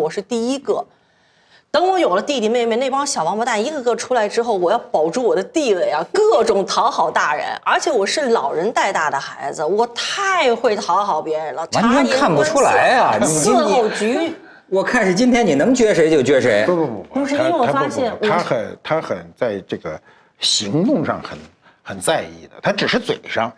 我是第一个。等我有了弟弟妹妹，那帮小王八蛋一个个出来之后，我要保住我的地位啊，各种讨好大人。而且我是老人带大的孩子，我太会讨好别人了，完全看不出来啊！伺候局。我看是今天你能撅谁就撅谁。不是因为我发现他很在这个行动上很在意的，他只是嘴上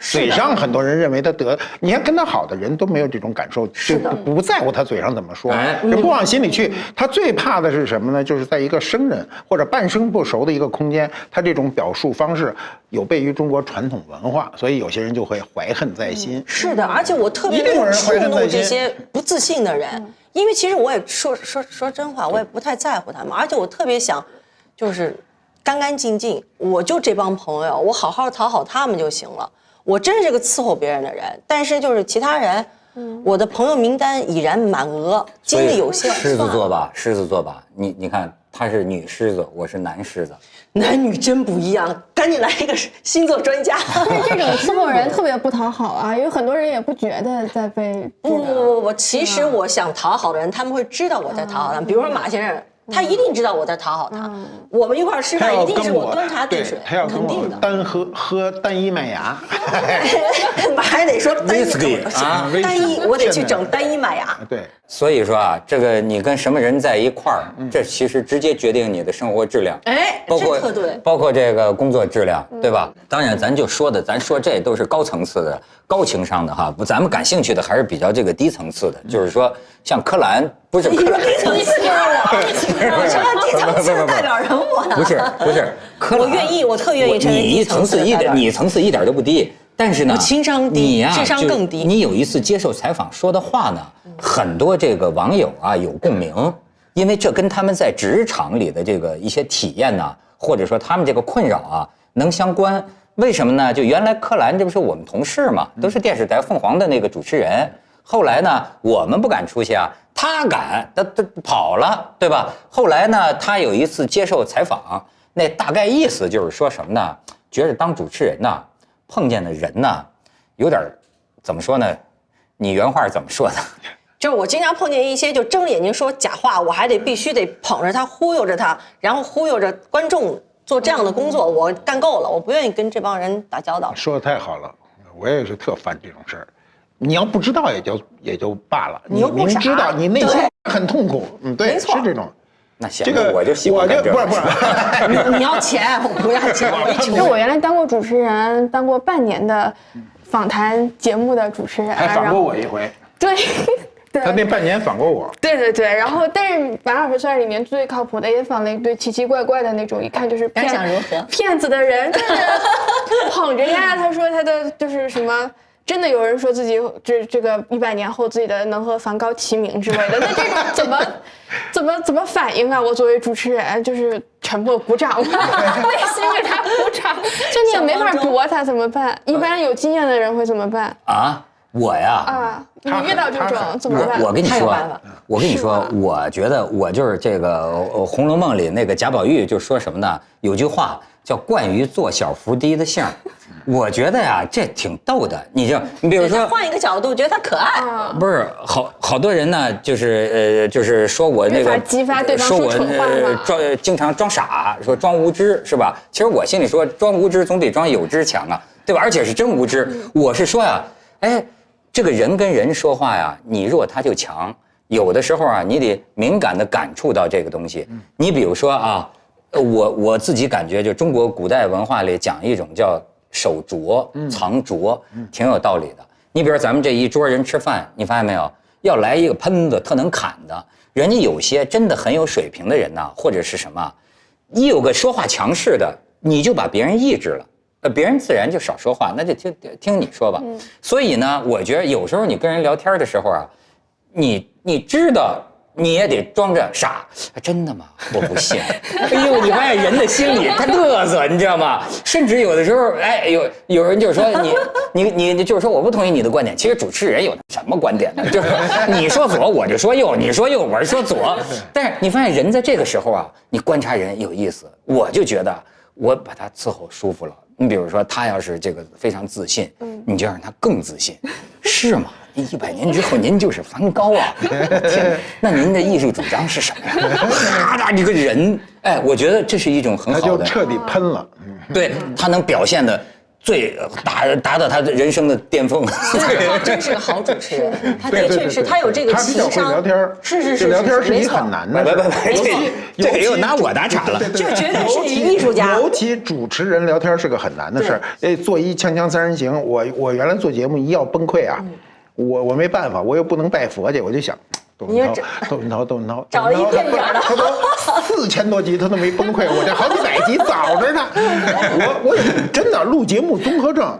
很多人认为他你看跟他好的人都没有这种感受，就不在乎他嘴上怎么说，就不往心里去。他最怕的是什么呢？就是在一个生人或者半生不熟的一个空间，他这种表述方式有悖于中国传统文化，所以有些人就会怀恨在心。是的，而且我特别能触怒这些不自信的人，因为其实我也说真话，我也不太在乎他们，而且我特别想就是干干净净，我就这帮朋友，我好好讨好他们就行了。我真是个伺候别人的人，但是就是其他人，我的朋友名单已然满额，精力有限。狮子座吧，狮子座吧，你看他是女狮子，我是男狮子，男女真不一样。赶紧来一个星座专家。但是这种伺候人特别不讨好啊，有很多人也不觉得在被不，其实我想讨好的人，他们会知道我在讨好他们。比如说马先生。他一定知道我在讨好他，我们一块吃饭一定是我端茶递水，他要跟我喝单一麦芽，还得说单一啊，单一我得去整单一麦芽。对，所以说啊，这个你跟什么人在一块儿，这其实直接决定你的生活质量，包括这个工作质量，对吧？当然，咱说这都是高层次的、高情商的哈，不，咱们感兴趣的还是比较这个低层次的，就是说像柯蓝，不是柯蓝，低层次的我成了低层次的代表人物了。不是，柯蓝，我愿意，我特愿意成为低层次的代表人物。你层次一点都不低，但是呢，我情商低，你呀，智商更低。你有一次接受采访说的话呢，很多这个网友啊有共鸣，因为这跟他们在职场里的这个一些体验呢，或者说他们这个困扰啊能相关。为什么呢？就原来柯蓝这不是我们同事嘛，都是电视台凤凰的那个主持人。后来呢，我们不敢出去啊，他敢，他跑了，对吧？后来呢，他有一次接受采访，那大概意思就是说什么呢？觉得当主持人呢，碰见的人呢，有点怎么说呢？你原话怎么说的？就是我经常碰见一些就睁着眼睛说假话，我还必须得捧着他，忽悠着他，然后忽悠着观众做这样的工作，我干够了，我不愿意跟这帮人打交道。说的太好了，我也是特烦这种事儿。你要不知道也就罢了，你明知道你内心很痛苦，对，是这种。那行，这个我就喜欢干这种。不是，你要钱，我不要钱，我一穷。我原来当过主持人，当过半年的访谈节目的主持人，还访过我一回。对。他那半年访过我，对，然后但是马老师算是里面最靠谱的，也访了一堆奇奇怪怪的那种，一看就是骗子的人，就是捧着呀。他说他的就是什么，真的有人说自己这个100年后自己的能和梵高齐名之类的，那这种怎么反应啊？我作为主持人就是沉默鼓掌，内心给他鼓掌，就你也没法驳他，怎么办？一般有经验的人会怎么办啊？我呀，你遇到这种怎么办？我跟你说，我觉得我就是这个《红楼梦》里那个贾宝玉就说什么呢？有句话叫“惯于做小伏低的性”，我觉得呀，这挺逗的。你比如说，换一个角度，觉得他可爱。不是好多人呢，就是说我那个激发对方说蠢话吗？经常装傻，说装无知是吧？其实我心里说，装无知总比装有知强啊，对吧？而且是真无知。我是说呀，这个人跟人说话呀，你弱他就强。有的时候啊，你得敏感地感触到这个东西。你比如说啊，我自己感觉，就中国古代文化里讲一种叫守拙、藏拙，挺有道理的。你比如咱们这一桌人吃饭，你发现没有，要来一个喷子特能砍的，人家有些真的很有水平的人呐，或者是什么，一有个说话强势的，你就把别人抑制了。别人自然就少说话，那就听你说吧。所以呢，我觉得有时候你跟人聊天的时候啊，你知道你也得装着傻，真的吗？我不信。哎呦，你发现人的心里他嘚瑟，你知道吗？甚至有的时候，有人就说你就是说我不同意你的观点。其实主持人有什么观点呢？就是你说左我就说右，你说右我是说左。但是你发现人在这个时候啊，你观察人有意思，我就觉得我把他伺候舒服了。你比如说，他要是这个非常自信，你就让他更自信，是吗？ 100年之后您就是梵高啊！天，那您的艺术主张是什么呀？这个人，哎，我觉得这是一种很好的，他就彻底喷了。对，他能表现的最达到他人生的巅峰。他真是个好主持人，他的确是，他有这个情商。他比较会聊天，是聊天是一很难的。这又拿我打岔了。这绝对是艺术家。尤其主持人聊天是个很难的事儿。做一锵锵三人行，我原来做节目一要崩溃啊，我没办法，我又不能拜佛去，我就想。窦文涛，找了一遍点的，他都4000多集，他都没崩溃，我这好几百集早着呢。我真的录节目综合症，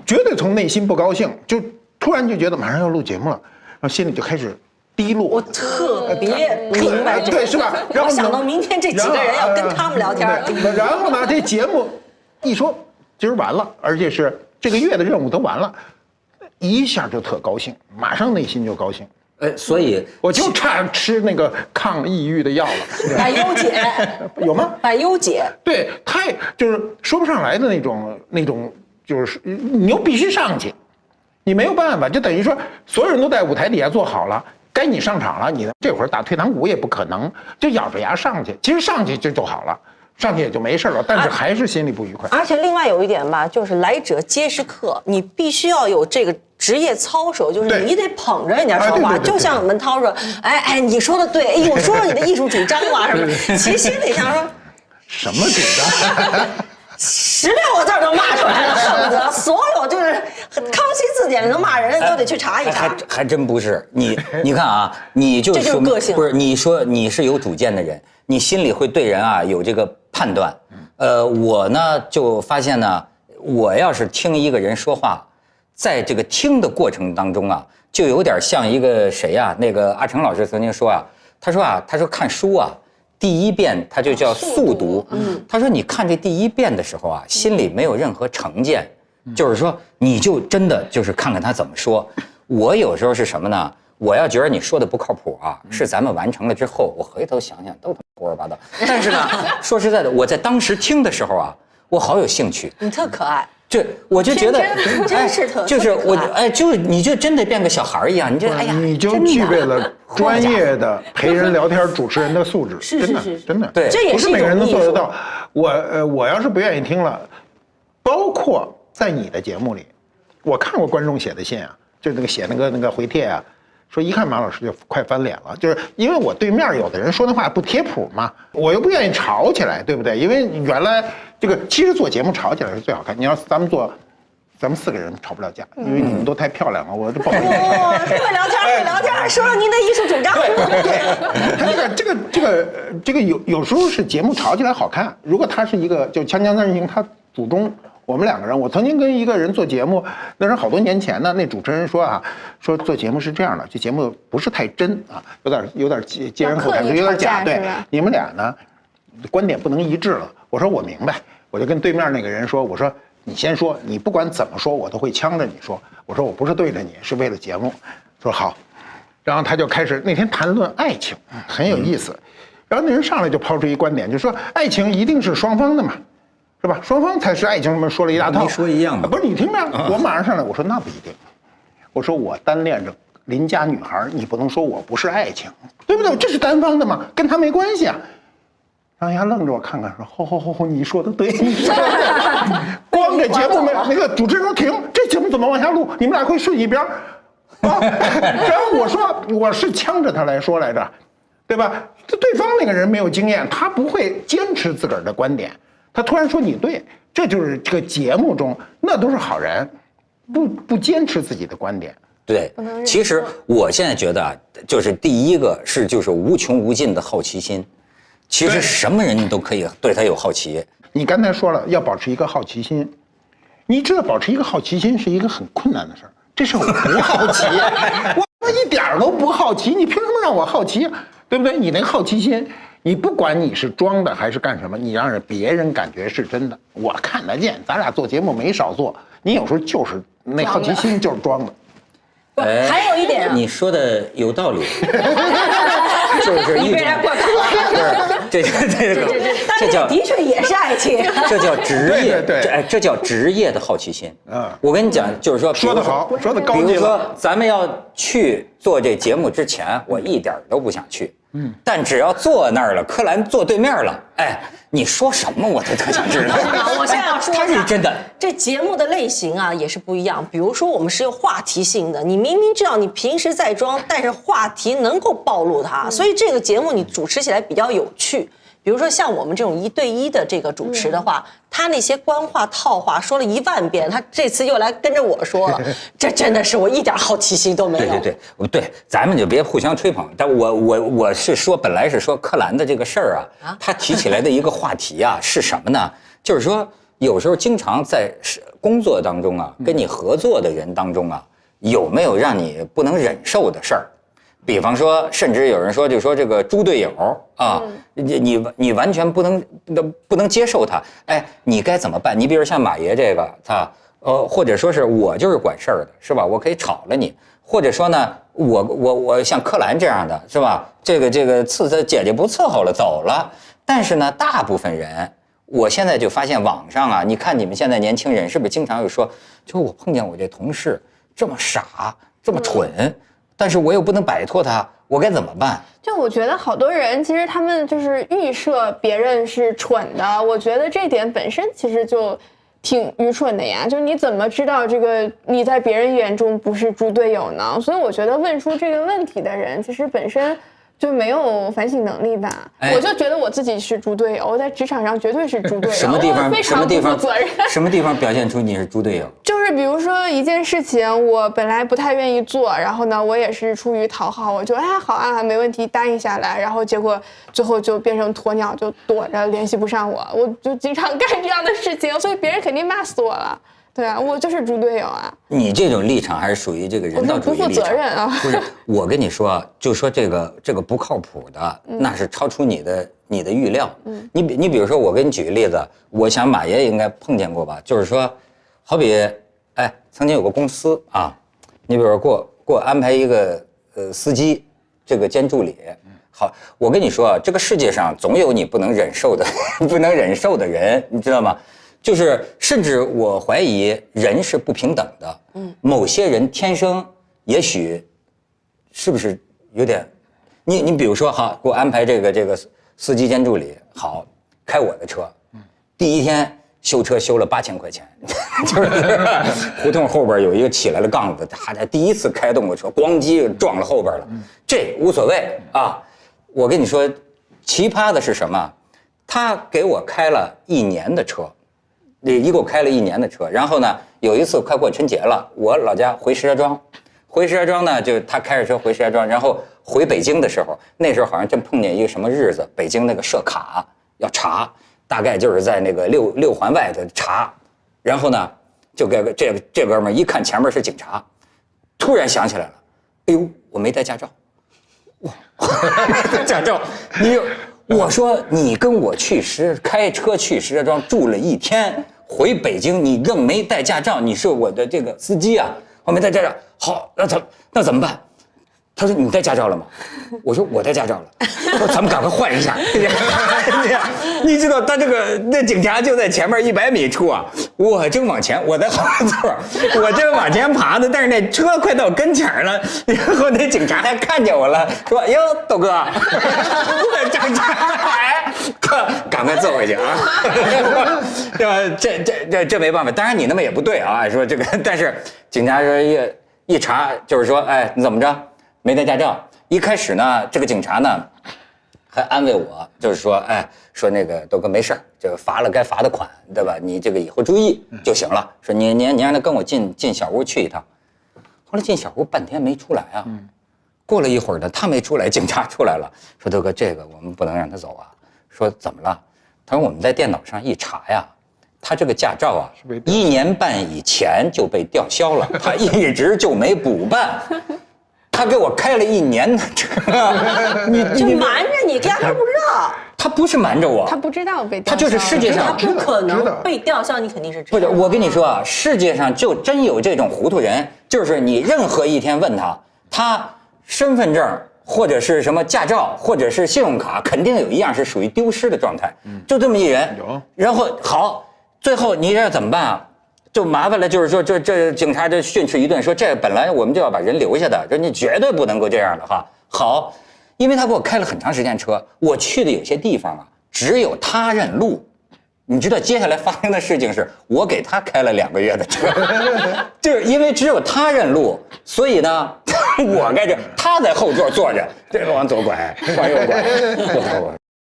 绝对从内心不高兴，就突然就觉得马上要录节目了，然后心里就开始低落。我特别明白这个，对，是吧？然后我想到明天这几个人要跟他们聊天，然后呢，这节目一说今儿完了，而且是这个月的任务都完了，一下就特高兴，马上内心就高兴。所以我就差吃那个抗抑郁的药了。百忧解有吗？百忧解，对，太就是说不上来的那种，就是你又必须上去，你没有办法，就等于说所有人都在舞台底下坐好了，该你上场了，你这会儿打退堂鼓也不可能，就咬着牙上去。其实上去就好了。上去也就没事了，但是还是心里不愉快。而且另外有一点吧，就是来者皆是客，你必须要有这个职业操守，就是你得捧着人家说话。就像文涛说，哎，你说的对，哎，我说说你的艺术主张啊什么。其实心里想说，什么主张？16个字都骂出来了，恨不得所有就是康熙字典里能骂人的都得去查一查。还真不是你看啊，你就这就是个性。不是你说你是有主见的人，你心里会对人啊有这个判断。我呢就发现呢，我要是听一个人说话，在这个听的过程当中啊，就有点像一个谁呀？那个阿成老师曾经说啊，他说看书啊，第一遍他就叫速读。他说你看这第一遍的时候啊，心里没有任何成见，就是说你就真的就是看看他怎么说。我有时候是什么呢？我要觉得你说的不靠谱啊，是咱们完成了之后，我回头想想都胡说八道。但是呢，说实在的，我在当时听的时候啊，我好有兴趣。你特可爱。我就觉得真是特，就是我就是你就真的变个小孩一样，你就哎呀，你就具备了专业的陪人聊天主持人的素质，真的，对，不是每个人都做得到。我要是不愿意听了，包括在你的节目里，我看过观众写的信啊，就是那个写那个回帖啊，说一看马老师就快翻脸了，就是因为我对面有的人说的话不贴谱嘛，我又不愿意吵起来，对不对？因为原来这个其实做节目吵起来是最好看。你要咱们4个人吵不了架，因为你们都太漂亮了，我都不好意思。会聊天，说说您的艺术主张。对，他这个有时候是节目吵起来好看。如果他是一个就锵锵三人行，他祖宗。我们2个人，我曾经跟一个人做节目，那是好多年前呢。那主持人说啊，说做节目是这样的，这节目不是太真啊，有点接人口谈，有点假。对，你们俩呢，观点不能一致了。我说我明白，我就跟对面那个人说，我说你先说，你不管怎么说，我都会呛着你说。我说我不是对着你，是为了节目。说好，然后他就开始那天谈论爱情，很有意思。然后那人上来就抛出一观点，就说爱情一定是双方的嘛。是吧？双方才是爱情，什么说了一大套。你说一样的，不是你听着，我马上上来，我说那不一定。我说我单恋着邻家女孩，你不能说我不是爱情，对不对？这是单方的嘛，跟他没关系啊。然后人家愣着我看看，说吼，你说的对，你说的对。光这节目那个主持人说停，这节目怎么往下录？你们俩会睡一边啊？然后我说我是呛着他来说来着，对吧？对方那个人没有经验，他不会坚持自个儿的观点。他突然说你对，这就是这个节目中那都是好人，不坚持自己的观点。对，其实我现在觉得啊，就是第一个是就是无穷无尽的好奇心，其实什么人都可以对他有好奇。你刚才说了要保持一个好奇心，你知道保持一个好奇心是一个很困难的事儿。这是我不好奇，我一点都不好奇，你凭什么让我好奇？对不对？你那个好奇心。你不管你是装的还是干什么，你让别人感觉是真的，我看得见。咱俩做节目没少做，你有时候就是那好奇心就是装的。还有一点，你说的有道理，就是你被人灌口了。这叫的确也是爱情，这叫职业，对，这叫职业的好奇心。我跟你讲，就是说，说得好，说得高级了。比如说，咱们要去做这节目之前，我一点都不想去。但只要坐那儿了，柯蓝坐对面了，哎，你说什么我都特想知道。我现在要说，他是真的。这节目的类型啊也是不一样。比如说我们是有话题性的，你明明知道你平时在装，但是话题能够暴露它，所以这个节目你主持起来比较有趣。比如说像我们这种1对1的这个主持的话，他那些官话套话说了10000遍，他这次又来跟着我说了，这真的是我一点好奇心都没有。对，咱们就别互相吹捧。但我是说，本来是说柯蓝的这个事儿啊，他提起来的一个话题啊是什么呢？就是说有时候经常在工作当中啊，跟你合作的人当中啊，有没有让你不能忍受的事儿？比方说，甚至有人说，就说这个猪队友啊，你完全不能接受他，哎，你该怎么办？你比如像马爷这个，他或者说是我就是管事儿的，是吧？我可以炒了你，或者说呢，我像柯蓝这样的，是吧？这个伺姐姐不伺候了，走了。但是呢，大部分人，我现在就发现网上啊，你看你们现在年轻人是不是经常有说，就我碰见我这同事这么傻，这么蠢。但是我又不能摆脱他，我该怎么办？就我觉得好多人其实他们就是预设别人是蠢的，我觉得这点本身其实就挺愚蠢的呀。就是你怎么知道这个你在别人眼中不是猪队友呢？所以我觉得问出这个问题的人其实本身就没有反省能力吧。我就觉得我自己是猪队友，我在职场上绝对是猪队友。什么地方？非常不负责任。什么地方表现出你是猪队友？就是比如说一件事情，我本来不太愿意做，然后呢，我也是出于讨好，我就好啊，没问题，答应下来，然后结果最后就变成鸵鸟，就躲着联系不上我，我就经常干这样的事情，所以别人肯定骂死我了。对啊，我就是猪队友啊！你这种立场还是属于这个人道主义立场，不负责任啊！不是，我跟你说，就说这个不靠谱的，那是超出你的预料。你比如说，我给你举个例子，我想马爷应该碰见过吧？就是说，好比，曾经有个公司啊，你比如说给我安排一个司机，这个兼助理。好，我跟你说，这个世界上总有你不能忍受的人，你知道吗？就是甚至我怀疑人是不平等的，某些人天生也许是不是有点，你比如说哈，给我安排这个司机兼助理，好，开我的车，第一天修车修了8000块钱，就是胡同后边有一个起来了杠子，他第一次开动过车，咣叽撞了后边了，这无所谓啊。我跟你说，奇葩的是什么？他给我开了1年的车。一共开了1年的车，然后呢，有一次快过春节了，我老家回石家庄呢，就他开着车回石家庄，然后回北京的时候，那时候好像真碰见一个什么日子，北京那个设卡要查，大概就是在那个六环外的查，然后呢，就给这哥们儿一看前面是警察，突然想起来了，哎呦，我没带驾照，哇，驾照，我说你跟我开车去石家庄住了1天。回北京，你仍没带驾照，你是我的这个司机啊，我没带驾照。好，那怎么办？他说你带驾照了吗？我说我带驾照了。说咱们赶快换一下。你知道他那警察就在前面100米处啊，我正往前，我在后座，我正往前爬呢，但是那车快到跟前了，然后那警察还看见我了，说哟，豆哥，警察。赶快揍回去啊！对吧？这没办法，当然你那么也不对啊。说这个，但是警察说一查，就是说，你怎么着没带驾照？一开始呢，这个警察呢还安慰我，就是说，说那个豆哥没事，这个罚了该罚的款，对吧？你这个以后注意就行了。说你让他跟我进小屋去一趟。后来进小屋半天没出来啊。过了一会儿呢，他没出来，警察出来了，说豆哥，这个我们不能让他走啊。说怎么了？他说我们在电脑上一查呀，他这个驾照啊，1年半以前就被吊销了，他一直就没补办。他给我开了1年的车，你就瞒着你，压根不知道。他不是瞒着我，他不知道被吊销，他就是世界上他不可能被吊销，你肯定是知道。不是，我跟你说啊，世界上就真有这种糊涂人，就是你任何一天问他身份证或者是什么驾照，或者是信用卡，肯定有一样是属于丢失的状态。就这么一人，然后好，最后你这怎么办啊？就麻烦了，就是说这警察就训斥一顿，说这本来我们就要把人留下的，说你绝对不能够这样的哈。好，因为他给我开了很长时间车，我去的有些地方啊，只有他认路。你知道接下来发生的事情是我给他开了2个月的车，就是因为只有他认路，所以呢，我该这他在后座坐着，这个往左拐，往右拐，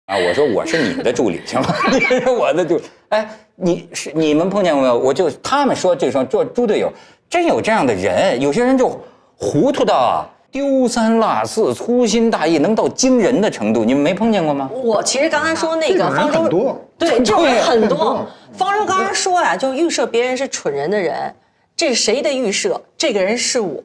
我说我是你们的助理行吗？你是我的助理。哎，你们碰见过没有？他们说这双做猪队友，真有这样的人，有些人就糊涂到啊。丢三落四，粗心大意，能到惊人的程度，你们没碰见过吗？我其实刚才说那个方舟，对，这种人很多。方舟刚才说呀，就预设别人是蠢人的人，这是谁的预设？这个人是我，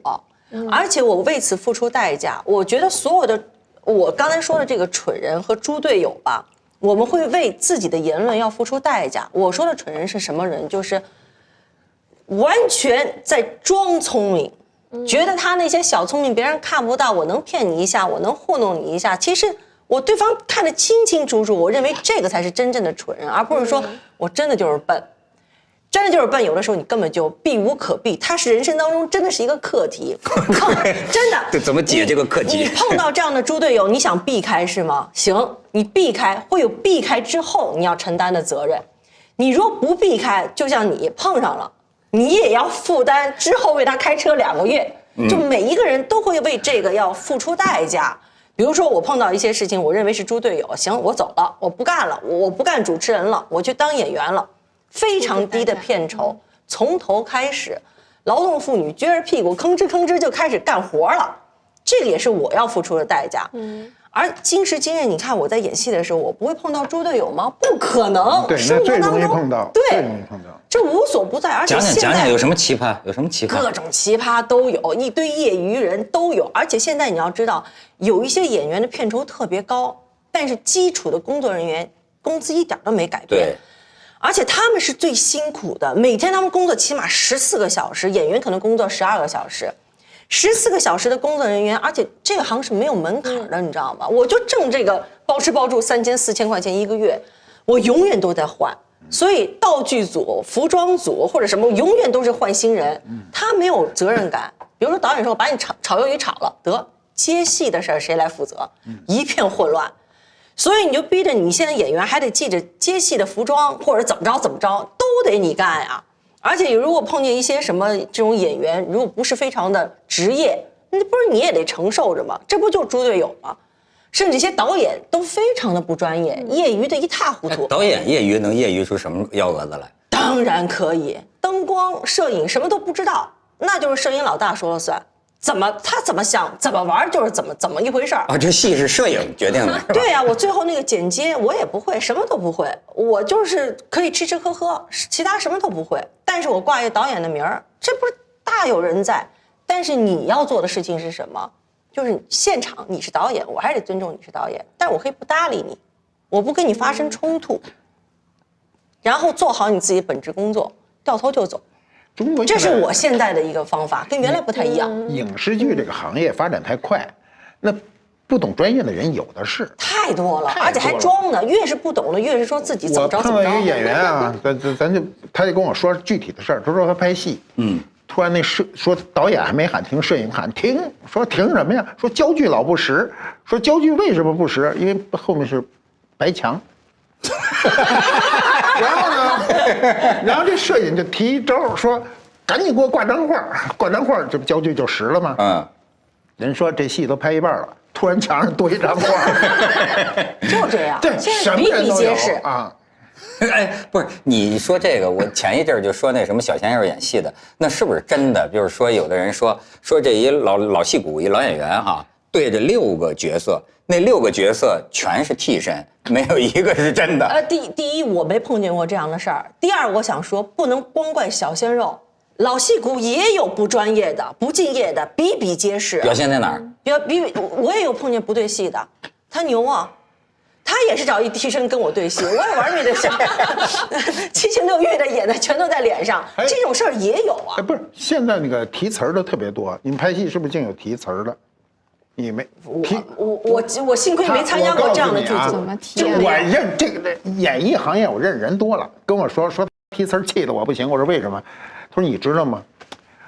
而且我为此付出代价。我觉得所有的我刚才说的这个蠢人和猪队友吧，我们会为自己的言论要付出代价。我说的蠢人是什么人？就是完全在装聪明。觉得他那些小聪明别人看不到，我能骗你一下，我能糊弄你一下，其实我对方看得清清楚楚，我认为这个才是真正的蠢人，而不是说我真的就是笨。真的就是笨，有的时候你根本就避无可避，它是人生当中真的是一个课题。真的，这怎么解这个课题？你碰到这样的猪队友，你想避开是吗？行，你避开，会有避开之后你要承担的责任。你若不避开，就像你碰上了，你也要负担之后为他开车2个月，就每一个人都会为这个要付出代价。比如说我碰到一些事情，我认为是猪队友，行，我走了，我不干了，我不干主持人了，我去当演员了，非常低的片酬，从头开始，劳动妇女撅着屁股吭哧吭哧就开始干活了，这个也是我要付出的代价。而今时今日，你看我在演戏的时候，我不会碰到猪队友吗？不可能，对，那最容易碰到，对，最容易碰到。这无所不在，而且讲讲有什么奇葩？有什么奇葩？各种奇葩都有，一堆业余人都有。而且现在你要知道，有一些演员的片酬特别高，但是基础的工作人员工资一点都没改变。对，而且他们是最辛苦的，每天他们工作起码14个小时，演员可能工作12个小时。14个小时的工作人员，而且这个行是没有门槛的，你知道吗？我就挣这个包吃包住3000、4000块钱一个月，我永远都在换。所以道具组、服装组或者什么，永远都是换新人，他没有责任感。比如说导演说我把你炒鱿鱼炒了，得接戏的事儿谁来负责？一片混乱。所以你就逼着你现在演员还得记着接戏的服装，或者怎么着都得你干呀。而且如果碰见一些什么这种演员，如果不是非常的职业，那不是你也得承受着吗？这不就猪队友吗？甚至一些导演都非常的不专业，业余的一塌糊涂。导演业余能业余出什么幺蛾子来？当然可以，灯光、摄影什么都不知道，那就是摄影老大说了算。他怎么想怎么玩就是怎么一回事儿啊？这戏是摄影决定的。对呀，我最后那个剪接我也不会，什么都不会，我就是可以吃吃喝喝，其他什么都不会。但是我挂一个导演的名儿，这不是大有人在。但是你要做的事情是什么？就是现场你是导演，我还得尊重你是导演，但我可以不搭理你，我不跟你发生冲突，然后做好你自己本职工作，掉头就走。这是我现在的一个方法，跟原来不太一样。影视剧这个行业发展太快，那不懂专业的人有的是，太多了，而且还装呢。越是不懂的，越是说自己怎么着我碰到一个演员啊，他就跟我说具体的事儿，他说他拍戏，突然说导演还没喊停，摄影喊停，说停什么呀？说焦距老不实，说焦距为什么不实？因为后面是白墙。然后呢，然后这摄影就提一招说，赶紧给我挂张画，挂张画，这不焦距就实了吗？人说这戏都拍一半了，突然墙上多一张画，就这样，对，什么人都有啊。哎，不是，你说这个，我前一阵就说那什么小鲜肉演戏的，那是不是真的？就是说，有的人说这一老戏骨一老演员哈，对着6个角色，那6个角色全是替身，没有一个是真的。第一，我没碰见过这样的事儿。第二，我想说，不能光怪小鲜肉，老戏骨也有不专业的、不敬业的，比比皆是。表现在哪儿？我也有碰见不对戏的，他牛啊。他也是找一替身跟我对戏，我也玩命的想，7情6欲的演的全都在脸上，这种事儿也有啊。不是，现在那个提词儿的特别多，你们拍戏是不是净有提词儿的？你没我幸亏没参加过这样的剧组，怎么提？我认这个演艺行业，我认人多了，跟我说提词气的我不行。我说为什么？他说你知道吗？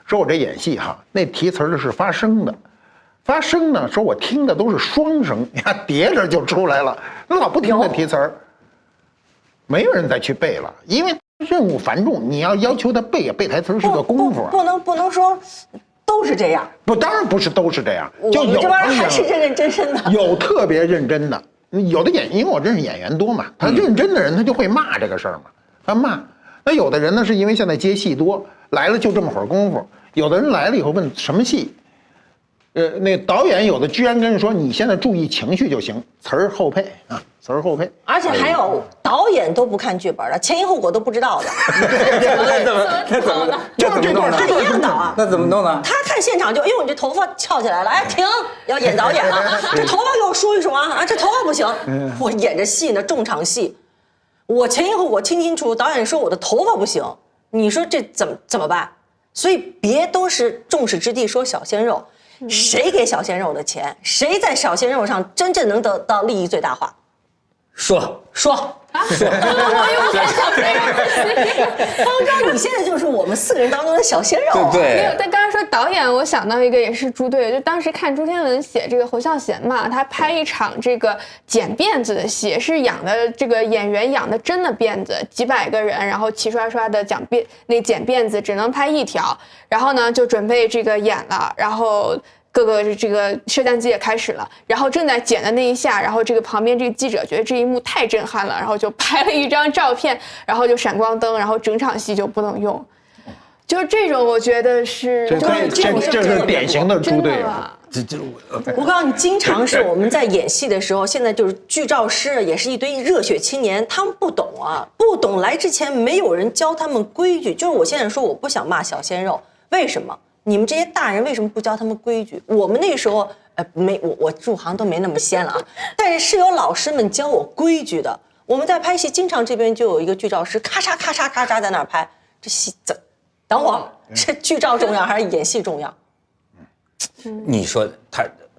说我这演戏哈，那提词的是发声的，发声呢，说我听的都是双声，你看叠着就出来了，那老不停的提词儿，没有人再去背了，因为任务繁重，你要求他背台词是个功夫，不能说都是这样。不，当然不是都是这样，就有这帮人还是认认真真的，有特别认真的，有的因为我认识演员多嘛，他认真的人他就会骂这个事儿嘛，他骂。那有的人呢，是因为现在接戏多，来了就这么会儿功夫。有的人来了以后问什么戏，那导演有的居然跟人说，你现在注意情绪就行，词儿后配啊，词儿后配。而且还有导演都不看剧本的，前因后果都不知道的。那怎么？就是这段他一样导啊。那怎么弄呢？他看现场就，哎呦，你这头发翘起来了，哎，停，要演导演了，这头发给我梳一梳啊，这头发不行。我演着戏呢，重场戏，我前因后果清清楚楚，导演说我的头发不行，你说这怎么办？所以别都是众矢之的说小鲜肉，谁给小鲜肉的钱，谁在小鲜肉上真正能得到利益最大化？说。方舟，你现在就是我们4个人当中的小鲜肉。对。没有，但刚才说导演，我想到一个也是猪队友，就当时看朱天文写这个侯孝贤嘛，他拍一场这个剪辫子的戏，是养的这个演员养的真的辫子，几百个人，然后齐刷刷的剪辫子，只能拍1条，然后呢就准备这个演了，然后。各个这个摄像机也开始了，然后正在剪的那一下，然后这个旁边这个记者觉得这一幕太震撼了，然后就拍了一张照片，然后就闪光灯，然后整场戏就不能用，就是这种我觉得是，这是典型的猪队友。我告诉你，经常是我们在演戏的时候，现在就是剧照师也是一堆热血青年，他们不懂啊，不懂来之前没有人教他们规矩。就是我现在说我不想骂小鲜肉，为什么？你们这些大人为什么不教他们规矩？我们那时候，我入行都没那么仙了啊，但是有老师们教我规矩的。我们在拍戏，经常这边就有一个剧照师，咔嚓咔嚓咔嚓在那儿拍，这戏等会儿是剧照重要还是演戏重要？你说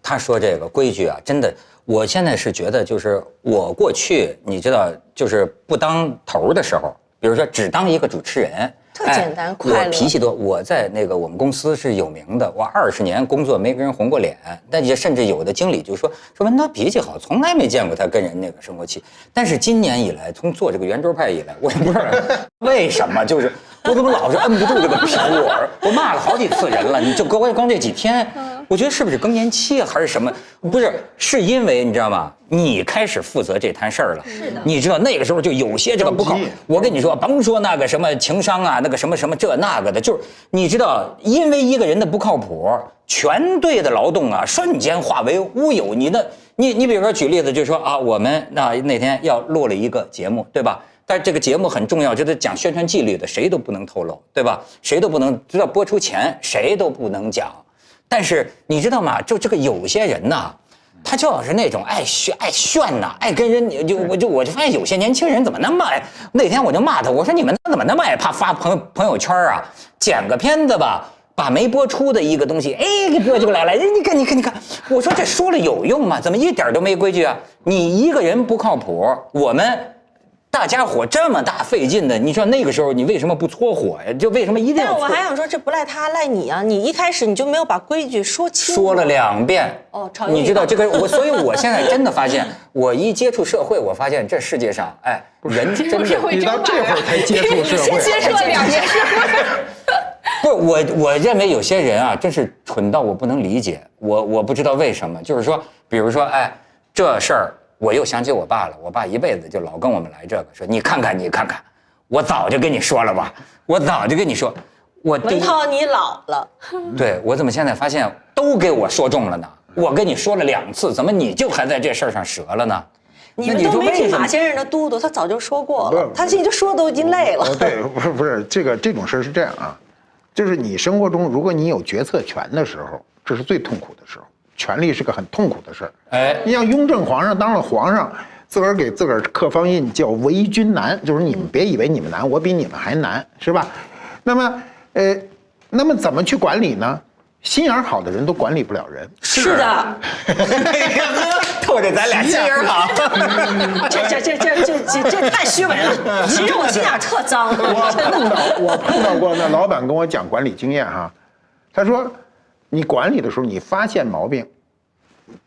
他说这个规矩啊，真的，我现在是觉得，就是我过去你知道，就是不当头的时候，比如说只当一个主持人。特简单快乐。我脾气多，我在那个我们公司是有名的，我20年工作没跟人红过脸，但也甚至有的经理就说文涛脾气好，从来没见过他跟人那个生过气。但是今年以来，从做这个圆桌派以来，我也不知道为什么，就是我怎么老是摁不住这个火，我骂了好几次人了，你就光这几天，我觉得是不是更年期还是什么？不是，是因为你知道吗？你开始负责这摊事儿了，是的。你知道那个时候就有些这个不靠，我跟你说，甭说那个什么情商啊，那个什么这那个的，就是你知道，因为一个人的不靠谱，全队的劳动啊，瞬间化为乌有。你比如说举例子，就是说啊，我们那天要录了一个节目，对吧？但是这个节目很重要，就是讲宣传纪律的，谁都不能透露，对吧？谁都不能知道播出前谁都不能讲。但是你知道吗？就这个有些人呐。他就是那种爱炫呐，爱跟人我就发现有些年轻人怎么那么爱。那天我就骂他，我说你们怎么那么爱怕发朋友圈啊？剪个片子吧，把没播出的一个东西，给播出来了。你看，我说这说了有用吗？怎么一点都没规矩啊？你一个人不靠谱，我们大家伙这么大费劲的，你说那个时候你为什么不搓火呀？就为什么一定要？但我还想说，这不赖他，赖你啊！你一开始你就没有把规矩说清。说了2遍。哦，你知道这个所以我现在真的发现，我一接触社会，我发现这世界上，人真的，你到这会儿才接触社会，接触了2年社会。不是我认为有些人啊，真是蠢到我不能理解。我不知道为什么，就是说，比如说，这事儿。我又想起我爸了，我爸一辈子就老跟我们来这个，说你看看，我早就跟你说了吧，文涛你老了，对，我怎么现在发现都给我说中了呢？我跟你说了2次，怎么你就还在这事儿上折了呢？你们都没听马先生的都督，他早就说过了，他现在就说都已经累了。对，不是这种事是这样啊，就是你生活中如果你有决策权的时候，这是最痛苦的时候。权力是个很痛苦的事儿，你像雍正皇上当了皇上，自个儿给自个儿刻方印叫为君难，就是你们别以为你们难，我比你们还难，是吧？那么怎么去管理呢？心眼好的人都管理不了人。是的，透着咱俩心眼好。这太虚伪了。其实我心眼特脏。我碰到过那老板跟我讲管理经验哈，他说你管理的时候你发现毛病，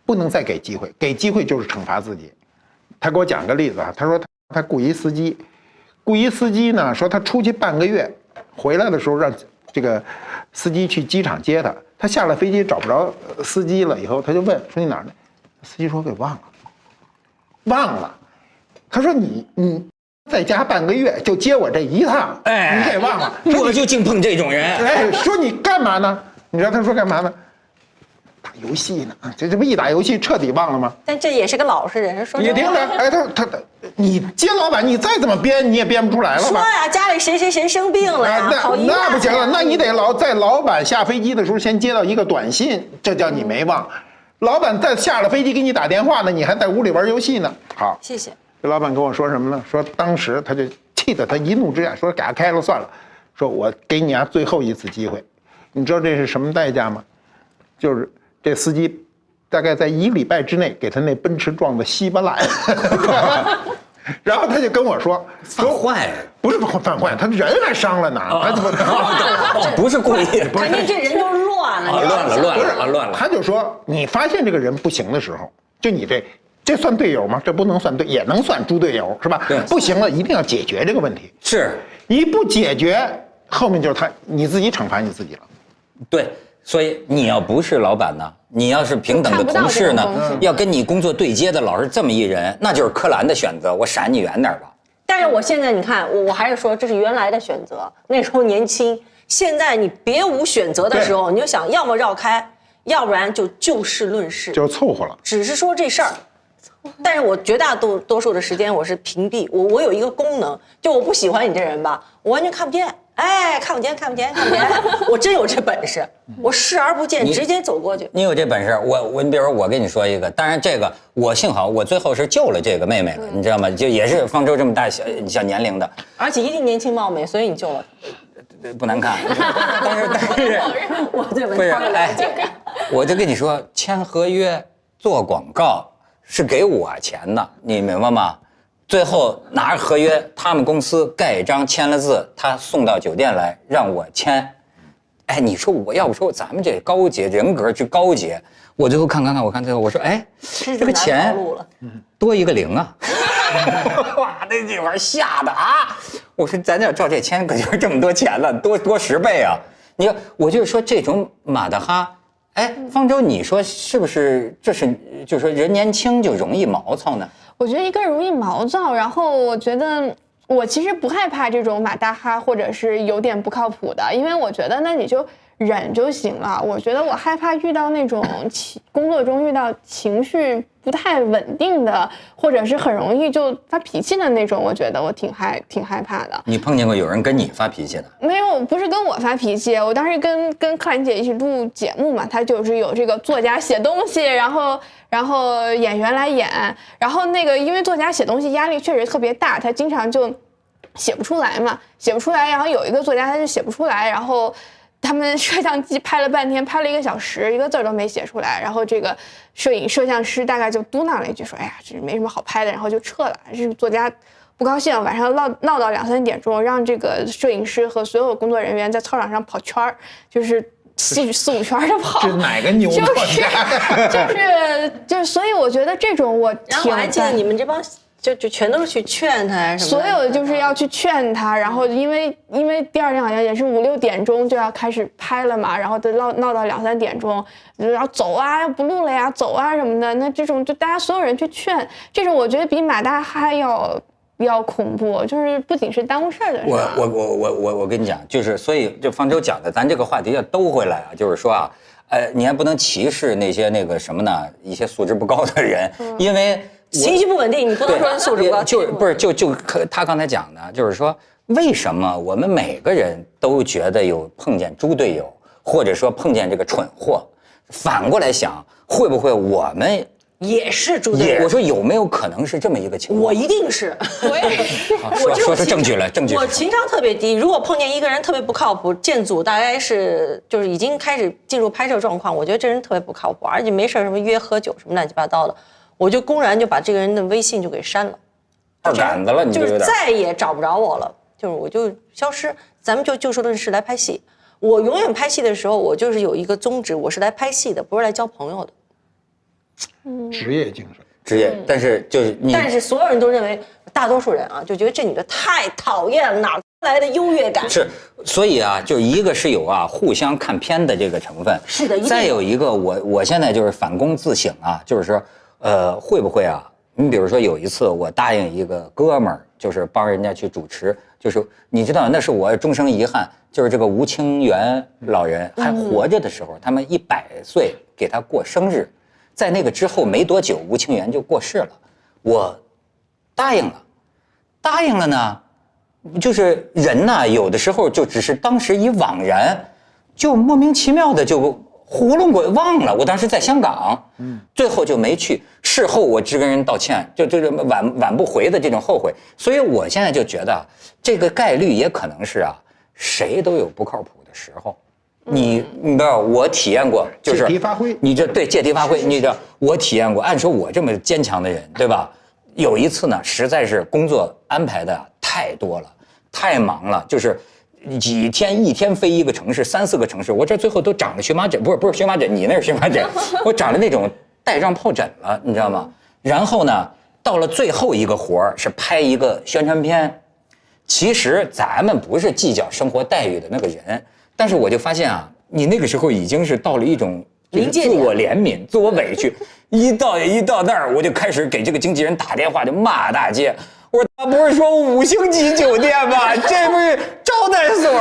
不能再给机会，给机会就是惩罚自己。他给我讲个例子啊，他说他雇一司机呢，说他出去半个月，回来的时候让这个司机去机场接他，他下了飞机找不着司机了，以后他就问说你哪儿呢？司机说给忘了。他说你在家半个月就接我这一趟，你给忘了。我就净碰这种人。说你干嘛呢？你知道他说干嘛呢？打游戏呢，这不一打游戏彻底忘了吗？但这也是个老实人，说你听着，他，你接老板，你再怎么编你也编不出来了吧？说呀，家里谁生病了呀，那不行了，那你得在老板下飞机的时候先接到一个短信，这叫你没忘。老板在下了飞机给你打电话呢，你还在屋里玩游戏呢。好，谢谢。这老板跟我说什么呢？说当时他就气得他一怒之下说给他开了算了，说我给你最后一次机会，你知道这是什么代价吗？就是这司机大概在1礼拜之内给他那奔驰撞得稀巴烂，然后他就跟我说坏，不是犯坏，他人还伤了呢，他怎么不是故意，肯定这人都乱了，乱了。他就说你发现这个人不行的时候，就你这算队友吗？这不能算也能算猪队友是吧？对，不行了，一定要解决这个问题。是，一不解决，后面就是你自己惩罚你自己了。对。所以你要不是老板呢，你要是平等的同事呢，要跟你工作对接的老是这么一人，那就是柯蓝的选择，我闪你远点吧。但是我现在你看，我还是说这是原来的选择，那时候年轻。现在你别无选择的时候，你就想要么绕开，要不然就事论事，就凑合了。只是说这事儿，但是我绝大多数的时间我是屏蔽，我有一个功能，就我不喜欢你这人吧，我完全看不见。看不见，我真有这本事，我视而不见，直接走过去。你有这本事，你比如说我跟你说一个，当然这个我幸好我最后是救了这个妹妹了，你知道吗？就也是方舟这么大小年龄的，而且一定年轻貌美，所以你救了。不难看，但是我对不是我就跟你说，签合约做广告是给我钱的，你明白吗？最后拿着合约，他们公司盖章签了字，他送到酒店来让我签。你说我要不说咱们这高洁人格之高洁，我最后看，我看最后我说，这个钱多一个0啊！哇，那会儿吓得啊！我说咱要照这签，可就是这么多钱了，多10倍啊！你看，我就是说这种马大哈，方舟，你说是不是？这是就是说人年轻就容易毛糙呢？我觉得一个容易毛躁，然后我觉得我其实不害怕这种马大哈或者是有点不靠谱的，因为我觉得那你就忍就行了。我觉得我害怕遇到那种工作中遇到情绪不太稳定的，或者是很容易就发脾气的那种，我觉得我挺害怕的。你碰见过有人跟你发脾气的？没有，不是跟我发脾气，我当时跟柯蓝姐一起录节目嘛，她就是有这个作家写东西，然后演员来演，然后那个因为作家写东西压力确实特别大，他经常就写不出来，然后有一个作家他就写不出来，然后他们摄像机拍了半天，拍了1个小时，一个字都没写出来，然后这个摄像师大概就嘟囔了一句说，这没什么好拍的，然后就撤了。这作家不高兴，晚上闹到2、3点钟，让这个摄影师和所有工作人员在操场上跑圈儿，就是4、5圈的跑。这哪个牛作家？就是，所以我觉得这种然后我还记得你们这帮。就全都是去劝他什么的，所有的就是要去劝他，然后因为第二天好像也是5、6点钟就要开始拍了嘛，然后都闹到2、3点钟，然后走啊，不录了呀，走啊什么的。那这种就大家所有人去劝，这种我觉得比马大哈要恐怖，就是不仅是耽误事儿的事。我跟你讲，就是所以就方舟讲的，咱这个话题要兜回来啊，就是说啊，你还不能歧视那些那个什么呢，一些素质不高的人，因为。情绪不稳定，你不能说素质不高。就他刚才讲的，就是说为什么我们每个人都觉得有碰见猪队友，或者说碰见这个蠢货，反过来想，会不会我们也是猪队友。我说有没有可能是这么一个情况？我一定是，我也说出证据来，证据。我情商特别低，如果碰见一个人特别不靠谱，建组大概是就是已经开始进入拍摄状况，我觉得这人特别不靠谱，而且没事什么约喝酒什么乱七八糟的，我就公然就把这个人的微信就给删了。二杆子了，你就是再也找不着我了，就是我就消失。咱们就事论事来拍戏。我永远拍戏的时候，我就是有一个宗旨，我是来拍戏的，不是来交朋友的。职业精神，职业，但是就是你，但是所有人都认为，大多数人啊，就觉得这女的太讨厌了，哪来的优越感？是，所以啊，就一个是有互相看偏的这个成分，是的。再有一个，我现在就是反躬自省啊，就是说，会不会啊？你比如说有一次我答应一个哥们儿，就是帮人家去主持，就是你知道那是我终生遗憾，就是这个吴清源老人还活着的时候，他们100岁给他过生日，在那个之后没多久，吴清源就过世了，我答应了呢，就是人呢有的时候就只是当时一惘然，就莫名其妙的就糊弄过忘了，我当时在香港，最后就没去。事后我只跟人道歉，就是挽不回的这种后悔。所以我现在就觉得，这个概率也可能是谁都有不靠谱的时候。你知道，我体验过，就是借题发挥。你这对借题发挥，你知道我体验过。按说我这么坚强的人，对吧？有一次呢，实在是工作安排的太多了，太忙了，就是一天飞一个城市，3、4个城市，我这最后都长了荨麻疹，不是荨麻疹，你那是荨麻疹，我长了那种带状疱疹了，你知道吗？然后呢，到了最后一个活儿是拍一个宣传片，其实咱们不是计较生活待遇的那个人，但是我就发现你那个时候已经是到了一种自我怜悯、自我委屈，一到那儿，我就开始给这个经纪人打电话，就骂大街。我说他不是说5星级酒店吗？这不是招待所。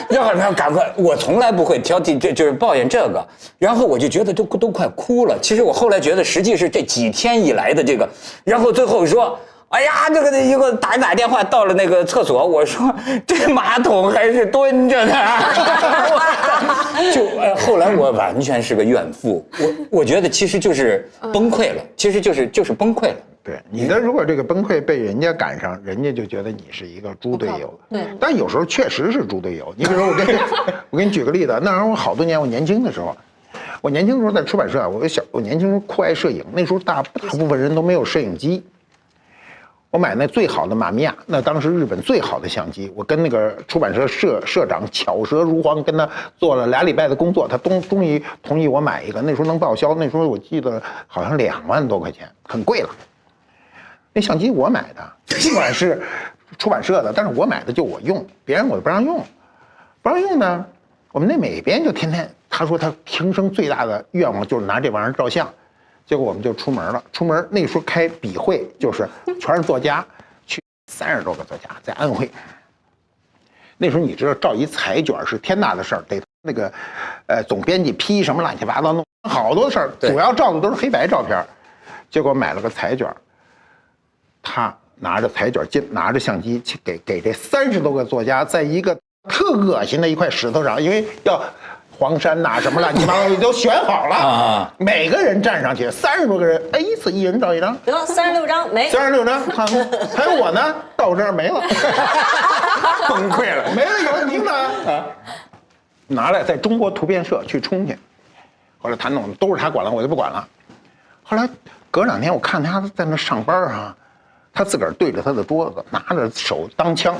然后赶快，我从来不会挑剔，这就是抱怨这个。然后我就觉得都快哭了。其实我后来觉得，实际是这几天以来的这个。然后最后说，哎呀，这个一个打电话到了那个厕所，我说这马桶还是蹲着的。就后来我完全是个怨妇。我觉得其实就是崩溃了，其实就是崩溃了。对你的，如果这个崩溃被人家赶上，人家就觉得你是一个猪队友。对，但有时候确实是猪队友。你比如说，我给你举个例子，那时候我好多年，我年轻的时候在出版社，我年轻时候酷爱摄影，那时候大部分人都没有摄影机。我买那最好的马米亚，那当时日本最好的相机，我跟那个出版社社长巧舌如簧，跟他做了2礼拜的工作，他终于同意我买一个。那时候能报销，那时候我记得好像2万多块钱，很贵了。那相机我买的，尽管是出版社的，但是我买的就我用，别人我不让用。不让用呢，我们那美编就天天他说他平生最大的愿望就是拿这玩意儿照相。结果我们就出门了。出门那时候开笔会，就是全是作家，去30多个作家在安徽。那时候你知道照一彩卷是天大的事儿，得那个总编辑批什么乱七八糟弄好多事儿，主要照的都是黑白照片。结果买了个彩卷，他拿着彩卷拿着相机去给这30多个作家，在一个特恶心的一块石头上，因为要黄山呐什么乱七八糟都选好了每个人站上去，30多个人，依次一人照一张，得36张没，36张，还有我呢，到这儿没了，崩溃了，没了，你听着拿来在中国图片社去冲去，后来他弄都是他管了，我就不管了。后来隔2天我看他在那上班他自个儿对着他的桌子，拿着手当枪，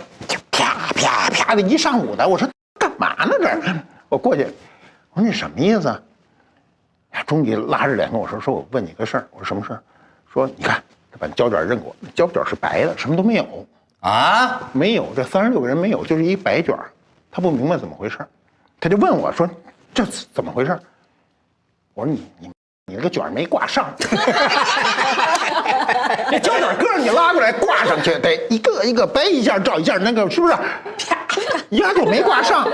啪啪啪的一上午的，我说干嘛呢这儿？我过去。我说你什么意思？终于拉着脸跟我说我问你个事儿。我说什么事儿？说你看他把胶卷扔给我，胶卷是白的，什么都没有没有，这36个人没有，就是一白卷。他不明白怎么回事，他就问我说这怎么回事？我说你那个卷没挂上，那胶卷个你拉过来挂上去，得一个一个掰一下照一下，那个是不是？啪，一下就没挂上，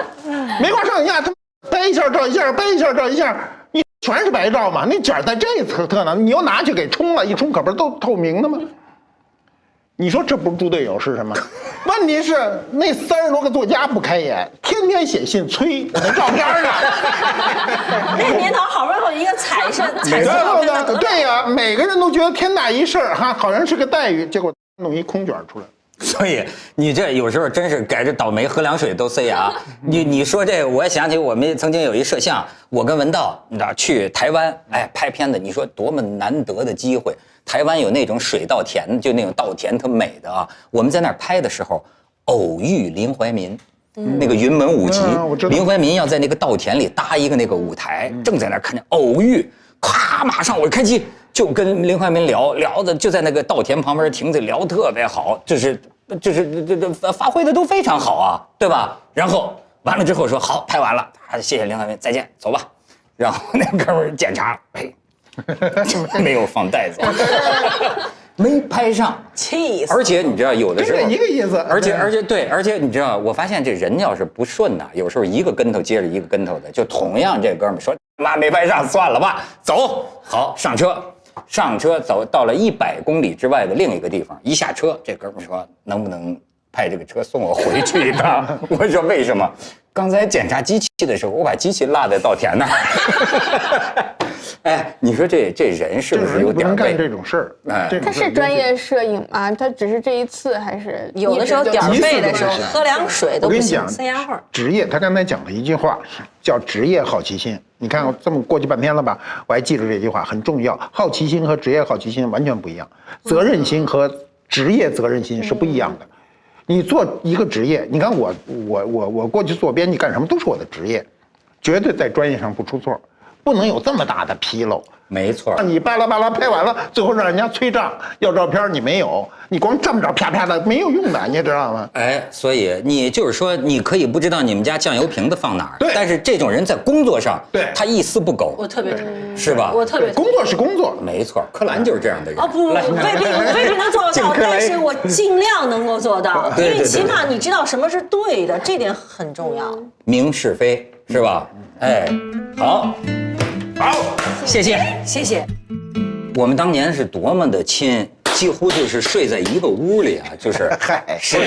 没挂上一下他。掰一下照一下，掰一下照一下，你全是白照嘛？那卷在这侧呢，你又拿去给冲了，一冲可不是都透明的吗？你说这不是猪队友是什么？问题是那30多个作家不开眼，天天写信催我的照片呢。那个年头好不容易有一个彩色然后呢，对呀，每个人都觉得天大一事儿哈，好像是个待遇，结果弄一空卷出来。所以你这有时候真是改着倒霉，喝凉水都塞牙。你说这个，我也想起我们曾经有一摄像，我跟文道去台湾，哎，拍片子，你说多么难得的机会。台湾有那种水稻田，就那种稻田特美的啊。我们在那儿拍的时候，偶遇林怀民，那个云门舞集，林怀民要在那个稻田里搭一个那个舞台，正在那儿看见偶遇，咔，马上我开机。就跟林怀民聊的，就在那个稻田旁边亭子聊特别好，就是发挥的都非常好啊，对吧？然后完了之后说好，拍完了，谢谢林怀民，再见，走吧。然后那哥们儿检查，哎，没有放袋子，没拍上，气死！而且你知道，有的时候一个意思，而且你知道，我发现这人要是不顺呐，有时候一个跟头接着一个跟头的，就同样这哥们儿说妈没拍上，算了吧，走，好上车走到了100公里之外的另一个地方，一下车，这哥们说能不能派这个车送我回去一趟？我说为什么？刚才检查机器的时候，我把机器落在稻田那儿。哎，你说这人是不是有点干这种事儿？哎，他是专业摄影吗？他只是这一次还是有的时候点背的时候喝凉水都不行，塞牙缝。职业，他刚才讲了一句话，叫职业好奇心。你看这么过去半天了吧，我还记着这句话很重要。好奇心和职业好奇心完全不一样，责任心和职业责任心是不一样的。你做一个职业，你看我过去做编辑干什么都是我的职业，绝对在专业上不出错，不能有这么大的纰漏。没错，你巴拉巴拉拍完了，最后让人家催账要照片，你没有，你光这么着啪啪的没有用的，你也知道吗？哎，所以你就是说，你可以不知道你们家酱油瓶子放哪儿，对，但是这种人在工作上，对，他一丝不苟，我特别是吧？我特别工作是工作，没错，柯蓝就是这样的人。哦不，未必能做得到，但是我尽量能够做到，因为起码你知道什么是对的，这点很重要。明是非是吧？哎，好，谢谢。我们当年是多么的亲，几乎就是睡在一个屋里啊，就是是。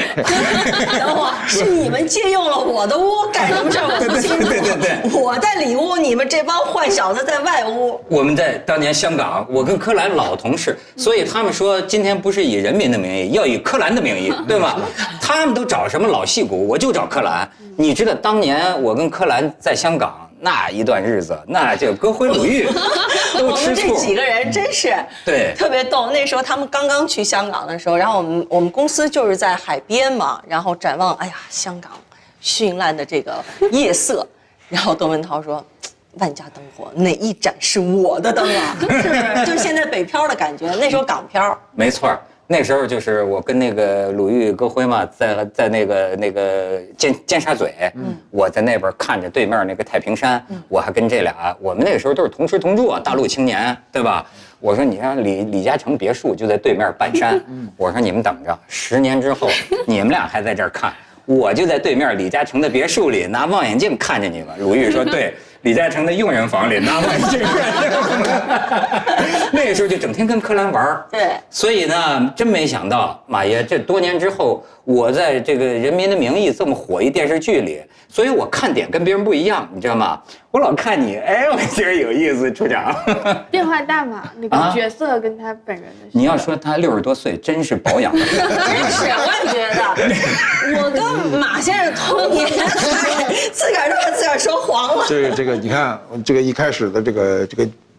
等会儿是你们借用了我的屋干什么事儿？我不清楚。对，我在里屋，你们这帮坏小子在外屋。我们在当年香港，我跟柯蓝老同事，所以他们说今天不是以人民的名义，要以柯蓝的名义，对吗？他们都找什么老戏骨，我就找柯蓝。你知道当年我跟柯蓝在香港。那一段日子，那就歌辉鲁豫都吃醋。我们这几个人真是对特别逗。那时候他们刚刚去香港的时候，然后我们公司就是在海边嘛，然后展望，哎呀，香港绚烂的这个夜色。然后窦文涛说：“万家灯火，哪一盏是我的灯啊？”是不是？就是现在北漂的感觉，那时候港漂。没错。那时候就是我跟那个鲁豫歌辉嘛，在那个尖沙咀，我在那边看着对面那个太平山，我还跟这俩，我们那个时候都是同吃同住啊，大陆青年，对吧？我说你看李嘉诚别墅就在对面半山，我说你们等着，10年之后你们俩还在这儿看，我就在对面李嘉诚的别墅里拿望远镜看着你们。鲁豫说对。李嘉诚的佣人房里拿望远镜那个时候就整天跟柯蓝玩对，所以呢，真没想到马爷这多年之后，我在这个《人民的名义》这么火一电视剧里，所以我看点跟别人不一样，你知道吗？我老看你，哎，我觉得有意思，处长。变化大嘛？那个角色跟他本人的。你要说他60多岁，真是保养的。真是，我也觉得，我跟马先生同年，自个儿都把自个儿说黄了。这个，你看，这个一开始的这个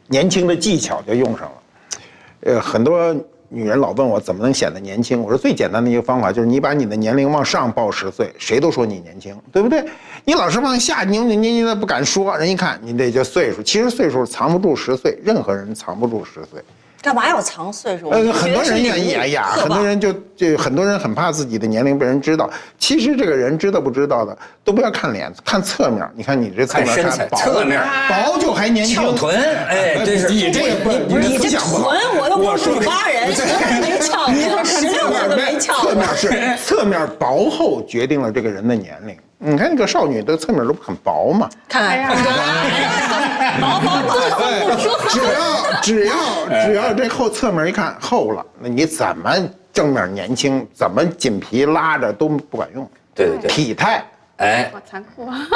年轻的技巧就用上了。很多女人老问我怎么能显得年轻，我说最简单的一个方法就是你把你的年龄往上报10岁，谁都说你年轻，对不对？你老是往下扭的不敢说，人一看你这叫岁数，其实岁数藏不住10岁，任何人藏不住10岁。干嘛要藏岁数？很多人愿意，哎呀，很多人就很多人很怕自己的年龄被人知道。其实这个人知道不知道的，都不要看脸，看侧面。你看你这侧面看身材，侧面薄就还年轻，翘臀，哎，真是你这个你这臀我又不是58人，没翘，你说16岁都没翘。侧面薄厚决定了这个人的年龄。你看那个少女的侧面都很薄嘛，看，薄，只要这后侧面一看厚了，那你怎么正面年轻，怎么紧皮拉着都不管用。对，体态，哎，好残酷啊！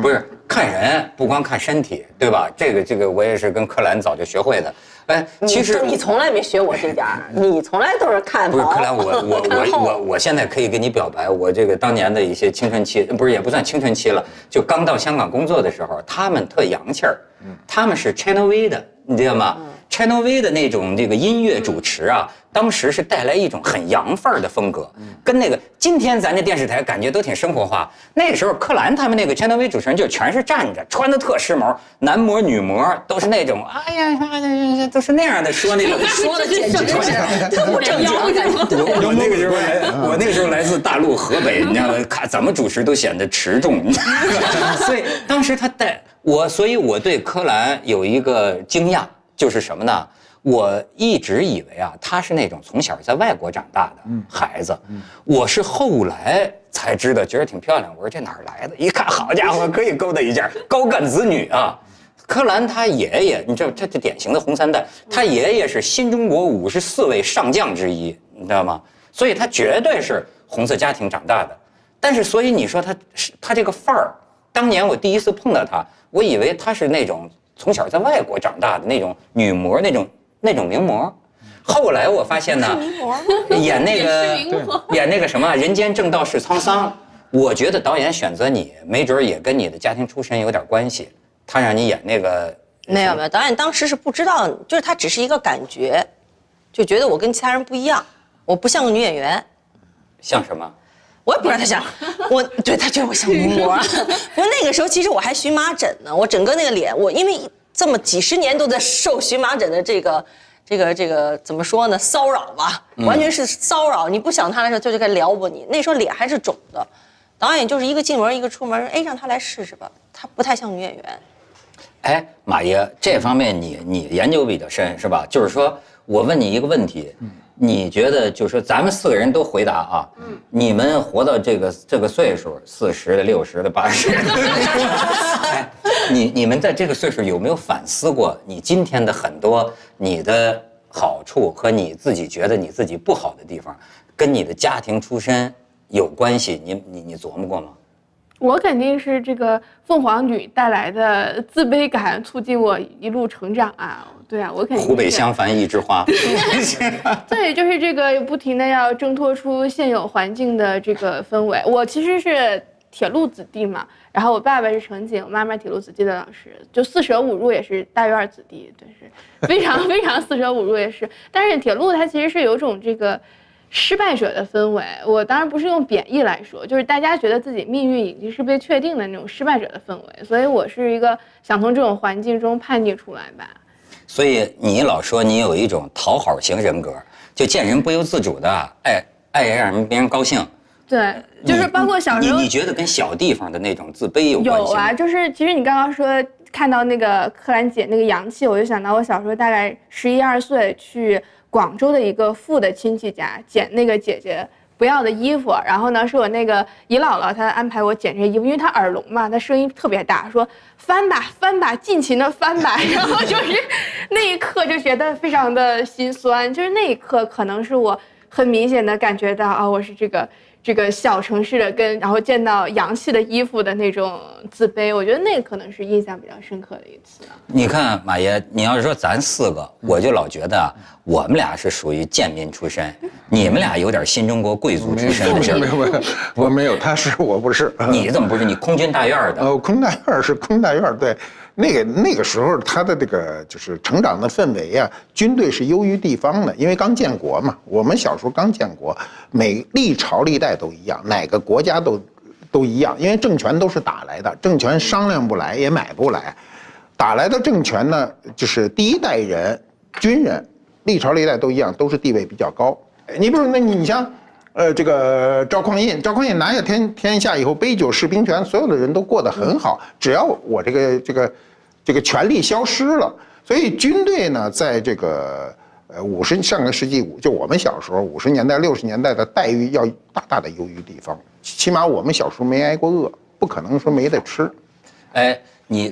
不是看人，不光看身体，对吧？这个我也是跟柯蓝早就学会的。哎，其实你从来没学我这点儿，你从来都是看不是柯蓝，我现在可以跟你表白，我这个当年的一些青春期，不是也不算青春期了，就刚到香港工作的时候，他们特洋气儿，他们是 Channel V 的，你知道吗？Channel V 的那种这个音乐主持啊，当时是带来一种很洋范儿的风格，跟那个今天咱这电视台感觉都挺生活化。那个时候柯蓝他们那个 Channel V 主持人就全是站着，穿的特时髦，男模女模都是那种，哎呀，都是那样的说那个，说的简直是特不正经。我那个时候来自大陆河北，你知道吗？看怎么主持都显得持重，所以当时他带我，所以我对柯蓝有一个惊讶。就是什么呢？我一直以为啊，他是那种从小在外国长大的孩子，我是后来才知道，觉得挺漂亮。我说这哪儿来的？一看，好家伙，可以勾搭一下，高干子女啊！柯蓝他爷爷，你知道，他这典型的红三代，他爷爷是新中国54位上将之一，你知道吗？所以他绝对是红色家庭长大的。但是，所以你说他这个范儿，当年我第一次碰到他，我以为他是那种。从小在外国长大的那种女模，那种名模，后来我发现呢，演那个什么《人间正道是沧桑》，我觉得导演选择你，没准也跟你的家庭出身有点关系。他让你演那个没有，导演当时是不知道，就是他只是一个感觉，就觉得我跟其他人不一样，我不像个女演员。像什么？我也不知道他想，对他觉得我像名模。不过那个时候其实我还荨麻疹呢，我整个那个脸，我因为这么几十年都在受荨麻疹的这个怎么说呢？骚扰吧，完全是骚扰。你不想他的时候，就该撩拨你。那时候脸还是肿的，导演就是一个进门一个出门，哎，让他来试试吧，他不太像女演员。哎，马爷，这方面你研究比较深是吧？就是说我问你一个问题。你觉得就是说，咱们4个人都回答啊，你们活到这个岁数，40的、60的、80的，哎，你们在这个岁数有没有反思过你今天的很多你的好处和你自己觉得你自己不好的地方，跟你的家庭出身有关系？你琢磨过吗？我肯定是这个凤凰女带来的自卑感促进我一路成长啊。对啊，我肯定。湖北襄樊一枝花。对，就是这个不停的要挣脱出现有环境的这个氛围。我其实是铁路子弟嘛，然后我爸爸是乘警，我妈妈铁路子弟的老师，就四舍五入也是大院子弟，就是非常非常四舍五入也是。但是铁路它其实是有种这个失败者的氛围，我当然不是用贬义来说，就是大家觉得自己命运已经是被确定的那种失败者的氛围，所以我是一个想从这种环境中叛逆出来吧。所以你老说你有一种讨好型人格，就见人不由自主的爱让别人高兴。对，就是包括小时候，你觉得跟小地方的那种自卑有关系吗？有啊，就是其实你刚刚说看到那个柯蓝姐那个洋气，我就想到我小时候大概11、12岁去广州的一个富的亲戚家捡那个姐姐不要的衣服，然后呢是我那个姨姥姥她安排我捡这些衣服，因为她耳聋嘛，她声音特别大，说翻吧翻吧，尽情的翻吧，然后就是那一刻就觉得非常的心酸，就是那一刻可能是我很明显的感觉到啊，我是这个小城市的然后见到洋气的衣服的那种自卑，我觉得那个可能是印象比较深刻的一次。你看马爷，你要是说咱4个，我就老觉得我们俩是属于贱民出身，你们俩有点新中国贵族出身的劲儿。没有，我没有，他是我不是。你怎么不是？你空军大院的。空大院是空大院，对。那个时候他的这个就是成长的氛围啊，军队是优于地方的，因为刚建国嘛。我们小时候刚建国，每历朝历代都一样，哪个国家都一样，因为政权都是打来的，政权商量不来也买不来，打来的政权呢，就是第一代人军人，历朝历代都一样，都是地位比较高。你比如那你像。这个赵匡胤拿下天下以后，杯酒释兵权，所有的人都过得很好。只要我这个权力消失了，所以军队呢，在这个上个世纪就我们小时候50年代60年代的待遇要大大的优于地方，起码我们小时候没挨过饿，不可能说没得吃。哎，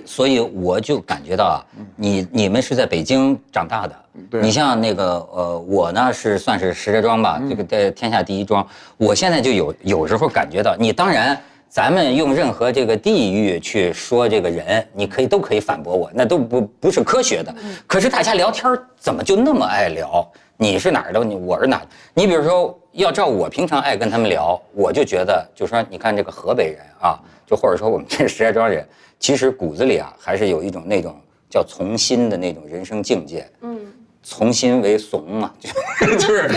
所以我就感觉到啊，你们是在北京长大的，你像那个我呢是算是石家庄吧，这个在天下第一庄，我现在就有时候感觉到，你当然咱们用任何这个地域去说这个人，你都可以反驳我，那都不是科学的。可是大家聊天怎么就那么爱聊？你是哪儿的？我是哪儿的？你比如说，要照我平常爱跟他们聊，我就觉得，就说你看这个河北人啊，就或者说我们这石家庄人，其实骨子里啊还是有一种那种叫从心的那种人生境界。从心为怂嘛，就是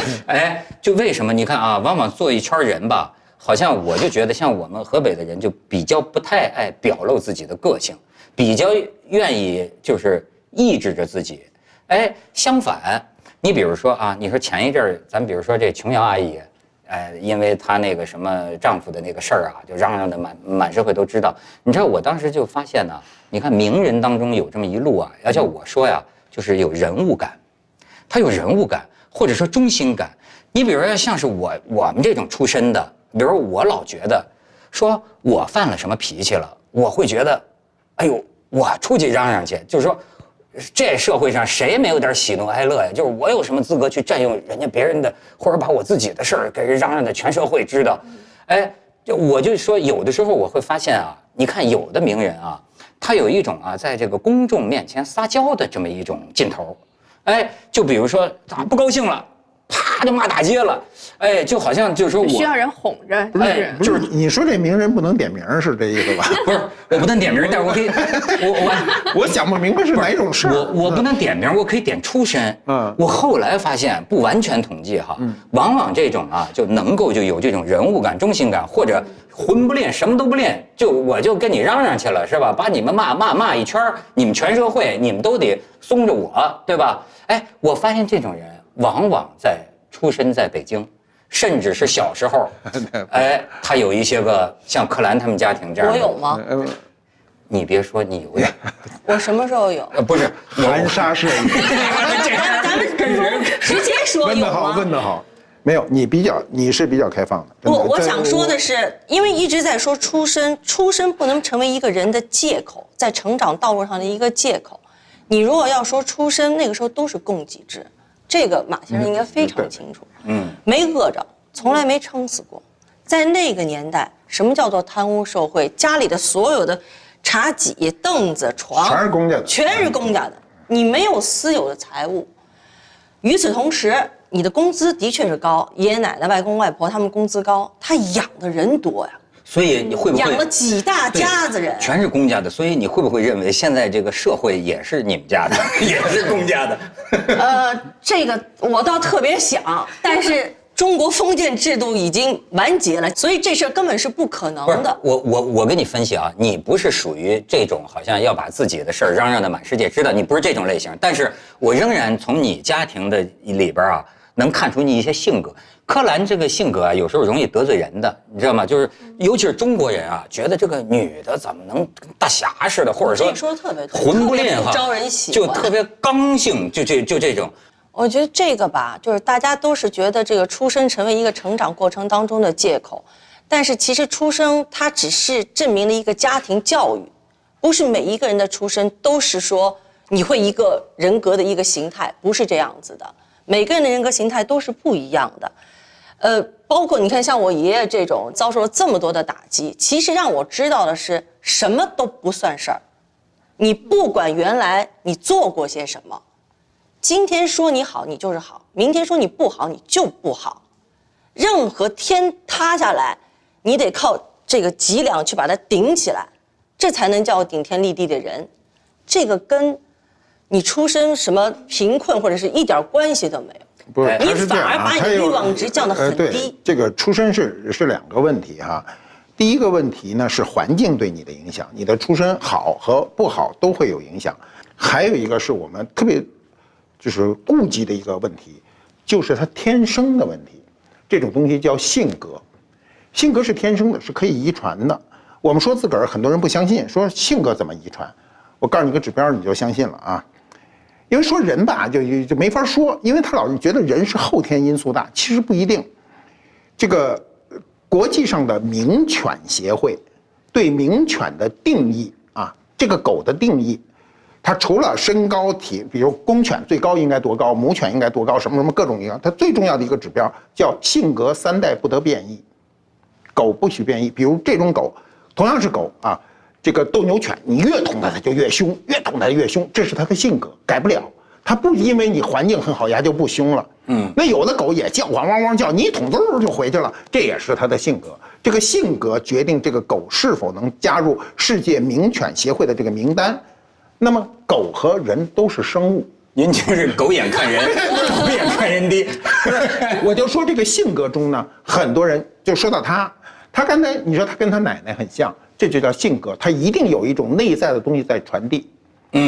就为什么你看啊，往往做一圈人吧。好像我就觉得，像我们河北的人就比较不太爱表露自己的个性，比较愿意就是抑制着自己。相反，你比如说啊，你说前一阵儿，咱比如说这琼瑶阿姨，因为她那个什么丈夫的那个事儿啊，就嚷嚷的满社会都知道。你知道我当时就发现呢，你看名人当中有这么一路啊，要叫我说呀，就是有人物感，他有人物感或者说中心感。你比如说像是我们这种出身的。比如我老觉得，说我犯了什么脾气了，我会觉得，哎呦，我出去嚷嚷去，就是说，这社会上谁没有点喜怒哀乐呀？就是我有什么资格去占用人家别人的，或者把我自己的事儿给人嚷嚷的全社会知道？我就说有的时候我会发现啊，你看有的名人啊，他有一种啊，在这个公众面前撒娇的这么一种劲头，就比如说他不高兴了。啪就骂大街了，就好像就是说我需要人哄着，就是你说这名人不能点名是这意思吧？不是，我不能点名，但是我可以，我想不明白是哪种事儿。我不能点名，我可以点出身。我后来发现不完全统计哈，往往这种啊就能够就有这种人物感、中心感，或者魂不练什么都不练，我就跟你嚷嚷去了是吧？把你们骂一圈，你们全社会你们都得松着我，对吧？我发现这种人。往往出身在北京，甚至是小时候，他有一些个像柯蓝他们家庭这样。我有吗？你别说你有点。我什么时候有？不是含沙射影。咱们跟人直接说有吗？问得好，没有，你是比较开放的。我想说的是，因为一直在说出身不能成为一个人的借口，在成长道路上的一个借口。你如果要说出身，那个时候都是供给制。这个马先生应该非常清楚，没饿着，从来没撑死过。在那个年代，什么叫做贪污受贿？家里的所有的茶几、凳子、床，全是公家的，全是公家的，你没有私有的财物。与此同时，你的工资的确是高，爷爷奶奶、外公外婆他们工资高，他养的人多呀。所以你会不会养了几大家子人，全是公家的？所以你会不会认为现在这个社会也是你们家的，也是公家的？这个我倒特别想，但是中国封建制度已经完结了，所以这事根本是不可能的。我跟你分析啊，你不是属于这种好像要把自己的事儿嚷嚷的满世界知道，你不是这种类型。但是我仍然从你家庭的里边啊，能看出你一些性格。柯蓝这个性格啊，有时候容易得罪人的，你知道吗？就是尤其是中国人啊，觉得这个女的怎么能跟大侠似的，或者说这说的特别对，魂不吝哈，招人喜欢，就特别刚性，就这种。我觉得这个吧，就是大家都是觉得这个出身成为一个成长过程当中的借口，但是其实出生它只是证明了一个家庭教育，不是每一个人的出身都是说你会一个人格的一个形态，不是这样子的，每个人的人格形态都是不一样的。包括你看，像我爷爷这种遭受了这么多的打击，其实让我知道的是，什么都不算事儿。你不管原来你做过些什么，今天说你好，你就是好；明天说你不好，你就不好。任何天塌下来，你得靠这个脊梁去把它顶起来，这才能叫顶天立地的人。这个跟你出身什么贫困或者是一点关系都没有。不是，你反而把你的欲望值降得很低。对，这个出身是两个问题哈。第一个问题呢是环境对你的影响，你的出身好和不好都会有影响。还有一个是我们特别就是顾忌的一个问题，就是他天生的问题。这种东西叫性格，性格是天生的，是可以遗传的。我们说自个儿，很多人不相信，说性格怎么遗传？我告诉你个指标，你就相信了啊。因为说人吧，就没法说，因为他老是觉得人是后天因素大，其实不一定。这个国际上的名犬协会对名犬的定义啊，这个狗的定义，它除了身高体，比如公犬最高应该多高，母犬应该多高，什么什么各种一样，它最重要的一个指标叫性格3代不得变异，狗不许变异。比如这种狗，同样是狗啊，这个斗牛犬，你越捅它它就越凶，越捅它越凶，这是它的性格，改不了。它不因为你环境很好，它就不凶了。那有的狗也叫汪汪汪叫，你一捅嗖就回去了，这也是它的性格。这个性格决定这个狗是否能加入世界名犬协会的这个名单。那么狗和人都是生物，您就是狗眼看人，狗眼看人低。我就说这个性格中呢，很多人就说到他刚才你说他跟他奶奶很像，这就叫性格，他一定有一种内在的东西在传递。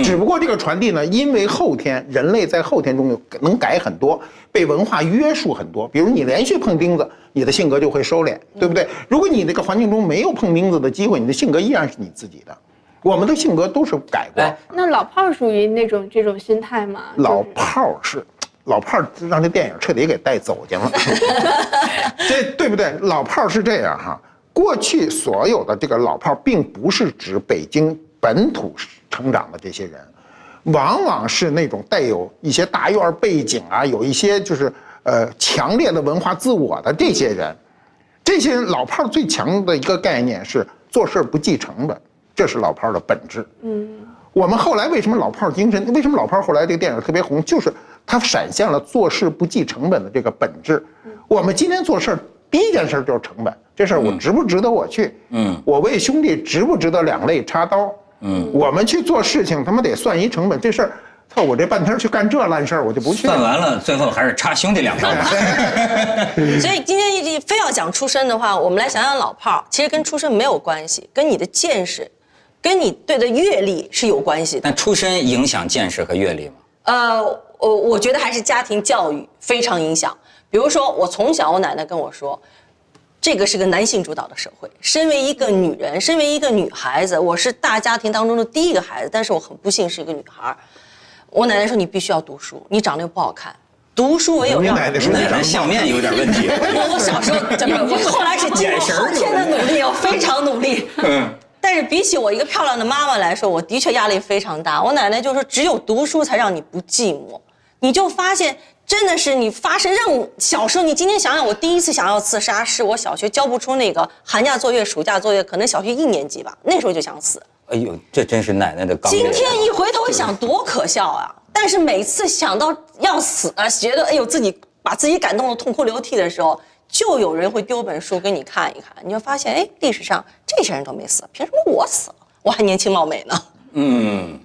只不过这个传递呢，因为后天人类在后天中能改很多，被文化约束很多。比如你连续碰钉子，你的性格就会收敛，对不对？如果你这个环境中没有碰钉子的机会，你的性格依然是你自己的。我们的性格都是改过。那老炮属于这种心态吗？老炮让这电影彻底给带走去了，这对不对？老炮是这样哈，过去所有的这个老炮并不是指北京本土成长的这些人，往往是那种带有一些大院背景啊，有一些就是强烈的文化自我的这些人。这些老炮最强的一个概念是做事不计成本，这是老炮的本质。我们后来为什么老炮精神？为什么老炮后来这个电影特别红？就是它闪现了做事不计成本的这个本质。我们今天做事第一件事就是成本，这事儿我值不值得我去？我为兄弟值不值得两肋插刀？我们去做事情他妈得算一成本，这事儿，操，我这半天去干这烂事儿，我就不去了。算完了，最后还是插兄弟2刀吧。所以今天非要讲出身的话，我们来想想老炮，其实跟出身没有关系，跟你的见识，跟你对的阅历是有关系的。但出身影响见识和阅历吗？我觉得还是家庭教育非常影响。比如说，我从小我奶奶跟我说，这个是个男性主导的社会。身为一个女人，身为一个女孩子，我是大家庭当中的第一个孩子，但是我很不幸是一个女孩。我奶奶说你必须要读书，你长得又不好看，读书唯有让奶奶相面有点问题。我小时候怎么，我后来是经过后天的努力，我非常努力。但是比起我一个漂亮的妈妈来说，我的确压力非常大。我奶奶就说，只有读书才让你不寂寞。你就发现，真的是你发生任务。小时候，你今天想想，我第一次想要自杀，是我小学交不出那个寒假作业、暑假作业，可能小学1年级吧，那时候就想死。哎呦，这真是奶奶的刚烈。今天一回头想，多可笑啊！但是每次想到要死啊，觉得哎呦自己把自己感动得痛哭流涕的时候，就有人会丢本书给你看一看，你就发现，哎，历史上这些人都没死，凭什么我死了？我还年轻貌美呢。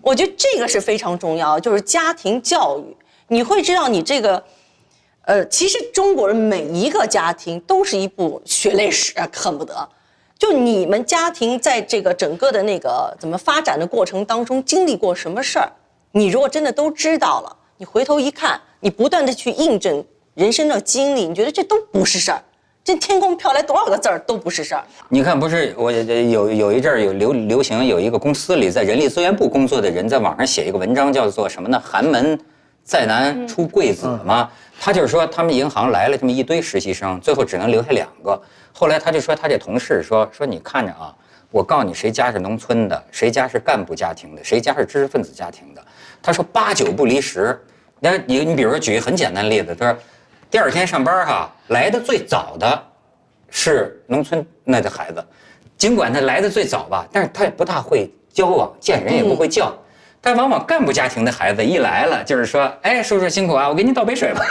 我觉得这个是非常重要，就是家庭教育。你会知道你这个，其实中国人每一个家庭都是一部血泪史，恨不得。就你们家庭在这个整个的那个怎么发展的过程当中经历过什么事儿，你如果真的都知道了，你回头一看，你不断的去印证人生的经历，你觉得这都不是事儿。这天空飘来多少个字儿都不是事儿。你看，不是我有一阵儿有流行，有一个公司里在人力资源部工作的人在网上写一个文章，叫做什么呢？寒门再难出贵子嘛。他就是说，他们银行来了这么一堆实习生，最后只能留下2个。后来他就说，他这同事说你看着啊，我告诉你，谁家是农村的，谁家是干部家庭的，谁家是知识分子家庭的。他说8、9不离10。你比如说举一个很简单的例子，他说第2天上班哈，来的最早的是农村那的孩子，尽管他来的最早吧，但是他也不大会交往，见人也不会叫。但往往干部家庭的孩子一来了，就是说，哎，叔叔辛苦啊，我给你倒杯水吧。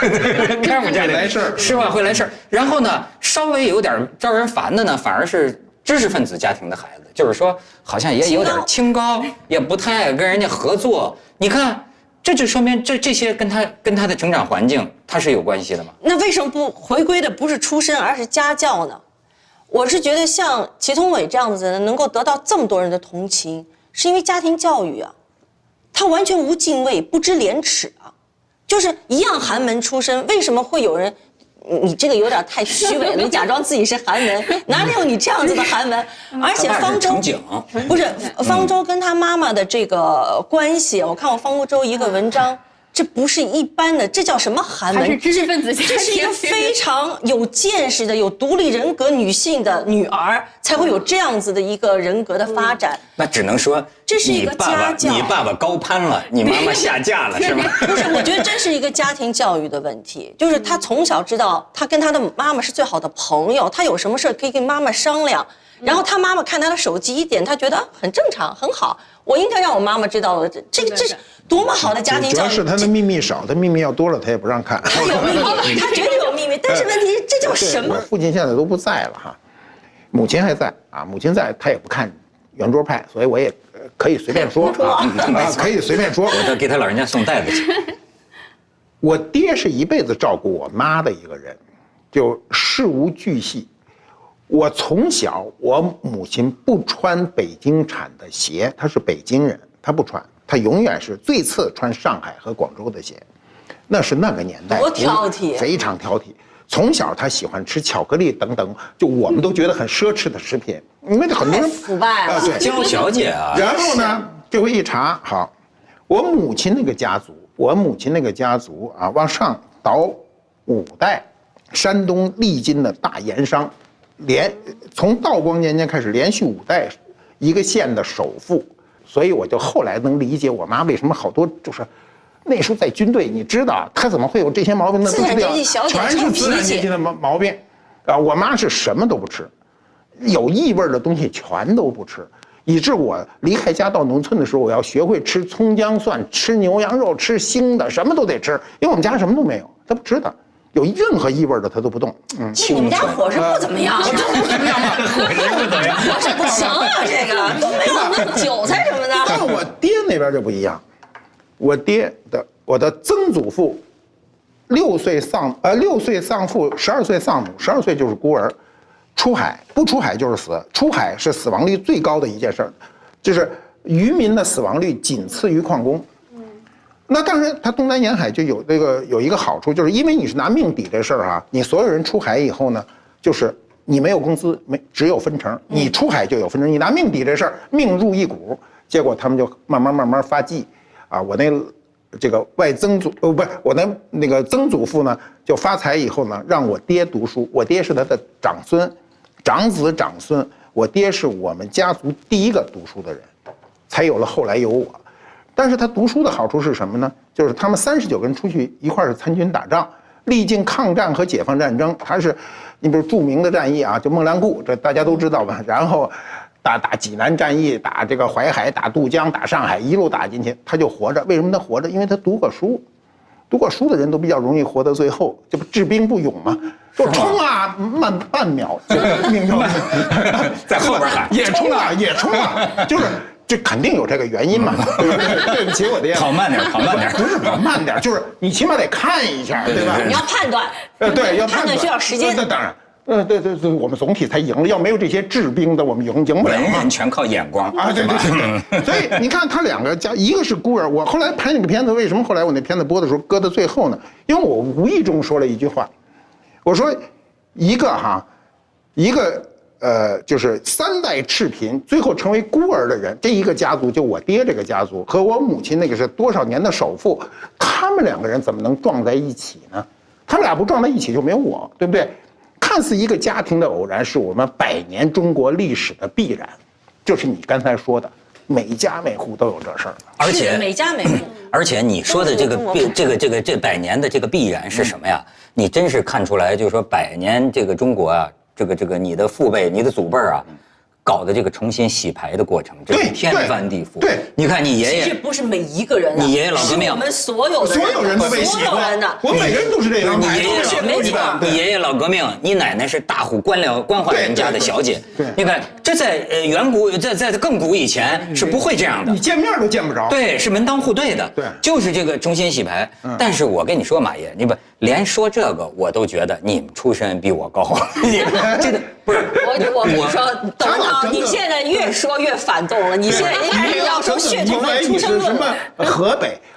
干部家庭来事儿是吧？会来事儿。然后呢，稍微有点招人烦的呢，反而是知识分子家庭的孩子，就是说好像也有点清高，也不太爱跟人家合作。你看，这就说明这些跟他的成长环境他是有关系的嘛？那为什么不回归的不是出身，而是家教呢？我是觉得像祁同伟这样子的能够得到这么多人的同情，是因为家庭教育啊。他完全无敬畏，不知廉耻啊！就是一样寒门出身，为什么会有人？你这个有点太虚伪了，你假装自己是寒门，哪里有你这样子的寒门？而且方舟不是方舟跟他妈妈的这个关系，我看过方舟一个文章，这不是一般的，这叫什么寒门？还是知识分子？这是一个非常有见识的、有独立人格女性的女儿，才会有这样子的一个人格的发展。那只能说这是一个家教。你爸爸高攀了，你妈妈下嫁了，是吗？不是，我觉得真是一个家庭教育的问题。就是他从小知道，他跟他的妈妈是最好的朋友，他有什么事可以跟妈妈商量。然后他妈妈看他的手机一点，他觉得很正常，很好。我应该让我妈妈知道的，这是多么好的家庭教育。主要是他的秘密少，他秘密要多了，他也不让看。他有秘密，他绝对有秘密。但是问题，这叫什么？我父亲现在都不在了哈，母亲还在啊。母亲在，他也不看圆桌派，所以我也可以随便说啊，可以随便说。我都给他老人家送袋子去。我爹是一辈子照顾我妈的一个人，就事无巨细。我从小，我母亲不穿北京产的鞋，她是北京人，她不穿，她永远是最次穿上海和广州的鞋，那是那个年代，多挑剔，非常挑剔。从小她喜欢吃巧克力等等，就我们都觉得很奢侈的食品，因为很多人腐败了，对，娇小姐啊。然后呢，这回一查，好，我母亲那个家族啊，往上倒5代，山东历经的大盐商。从道光年间开始，连续5代一个县的首富，所以我就后来能理解我妈为什么好多就是那时候在军队，你知道她怎么会有这些毛病呢？资产阶级小姐全是资产阶级的毛病啊！我妈是什么都不吃，有异味的东西全都不吃，以致我离开家到农村的时候，我要学会吃葱姜蒜，吃牛羊肉，吃腥的，什么都得吃，因为我们家什么都没有，她不吃的。有任何异味的他都不动。你们家伙食不怎么样，不怎么样吗？伙食不怎么样，伙食不行啊，这个都没有那韭菜什么的。但我爹那边就不一样，我的曾祖父，6岁丧父，12岁丧母，12岁就是孤儿，出海不出海就是死，出海是死亡率最高的一件事儿，就是渔民的死亡率仅次于矿工。那当然，他东南沿海就有一个好处，就是因为你是拿命抵这事儿哈，你所有人出海以后呢，就是你没有工资，只有分成，你出海就有分成，你拿命抵这事儿，命入一股，结果他们就慢慢发迹，啊，我这个我的那个曾祖父呢，就发财以后呢，让我爹读书，我爹是他的长子长孙，我爹是我们家族第一个读书的人，才有了后来有我。但是他读书的好处是什么呢？就是他们39个人出去一块儿是参军打仗，历经抗战和解放战争。他是，你比如著名的战役啊，就孟良崮，这大家都知道吧？然后打济南战役，打这个淮海，打渡江，打上海，一路打进去，他就活着。为什么他活着？因为他读过书，读过书的人都比较容易活到最后，这不治兵不勇吗？说冲啊，慢半秒，命中在后边喊也冲啊，也冲啊，就是。这肯定有这个原因嘛？对不起，我爹。跑慢点，不是跑慢点，就是你起码得看一下，对吧？你要判断，对，要判断需要时间。那当然，对，我们总体才赢了。要没有这些治兵的，我们赢不了嘛。文人全靠眼光啊！对。所以你看，他2个家，一个是孤儿。我后来拍那个片子，为什么后来我那片子播的时候搁到最后呢？因为我无意中说了一句话，我说一个就是3代赤贫，最后成为孤儿的人，这一个家族，就我爹这个家族和我母亲那个是多少年的首富，他们2个人怎么能撞在一起呢？他们俩不撞在一起就没有我，对不对？看似一个家庭的偶然，是我们100年中国历史的必然，就是你刚才说的，每家每户都有这事儿，而且每家每户。而且你说的这100年的这个必然是什么呀？你真是看出来，就是说100年这个中国啊。这个你的父辈、你的祖辈啊，搞的这个重新洗牌的过程，这是天翻地覆。对，你看你爷爷，其实不是每一个人，你爷爷老革命，我们所有人都被洗过，我每个人都是这样。你爷爷没错，你爷爷老革命，你奶奶是大户官宦人家的小姐。对，你看这在远古，在更古以前是不会这样的，你见面都见不着。对，是门当户对的。对，就是这个重新洗牌。但是我跟你说，马爷，你连说这个我都觉得你们出身比我高。这个不是我跟你说，等等，你现在越说越反动了。你现在一开始要说血统论、出生论。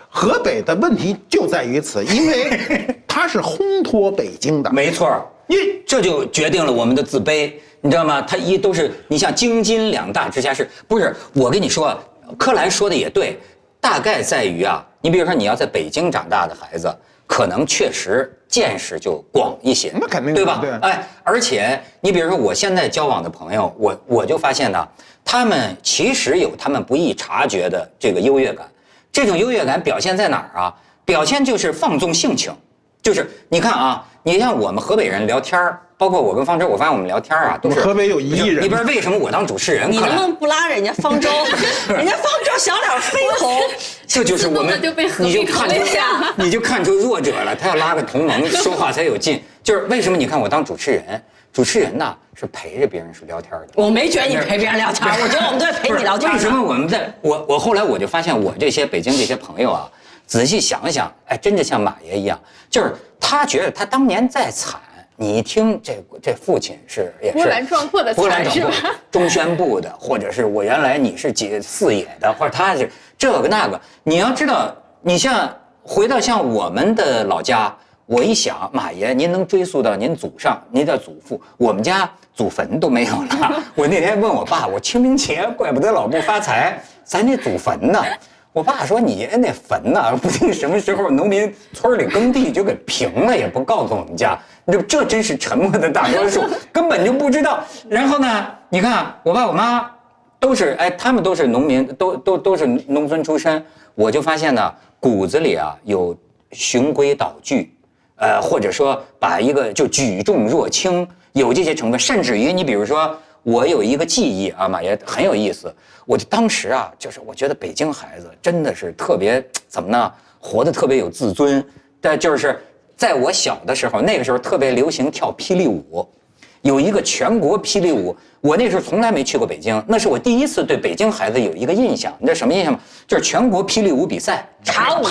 河北的问题就在于此，因为它是烘托北京的。没错，因为这就决定了我们的自卑，你知道吗？它都是你像京津2大直辖市，不是我跟你说，柯蓝说的也对。大概在于啊，你比如说你要在北京长大的孩子，可能确实见识就广一些，那肯定对吧？对。哎，而且你比如说我现在交往的朋友，我就发现呢，他们其实有他们不易察觉的这个优越感。这种优越感表现在哪儿啊？表现就是放纵性情，就是你看啊，你像我们河北人聊天儿，包括我跟方舟，我发现我们聊天啊，都是河北有1亿人。你不知道为什么我当主持人？你能不能不拉人家方舟？人家方舟小脸绯红，这就是我们，你就看出弱者了。他要拉个同盟，说话才有劲。就是为什么你看我当主持人？主持人呢是陪着别人是聊天的。我没觉得你陪别人聊天，我觉得我们都是陪你聊天。为什么我们我后来我就发现我这些北京这些朋友啊，仔细想想，哎，真的像马爷一样，就是他觉得他当年再惨，你一听这父亲也是波澜壮阔的惨是吧？中宣部的，或者是我原来你是4野的，或者他是这个那个。你要知道，你像回到像我们的老家。我一想，马爷，您能追溯到您祖上，您的祖父，我们家祖坟都没有了。我那天问我爸，我清明节怪不得老不发财，咱那祖坟呢？我爸说你那坟呢，不定什么时候农民村里耕地就给平了，也不告诉我们家。这真是沉默的大多数，根本就不知道。然后呢，你看我爸我妈都是，哎，他们都是农民，都是农村出身。我就发现呢，骨子里啊有循规蹈矩。或者说把一个就举重若轻，有这些成分，甚至于你比如说，我有一个记忆啊，马爷很有意思。我就当时啊，就是我觉得北京孩子真的是特别怎么呢，活得特别有自尊。但就是在我小的时候，那个时候特别流行跳霹雳舞，有一个全国霹雳舞。我那时候从来没去过北京，那是我第一次对北京孩子有一个印象。你知道什么印象吗？就是全国霹雳舞比赛，茶舞。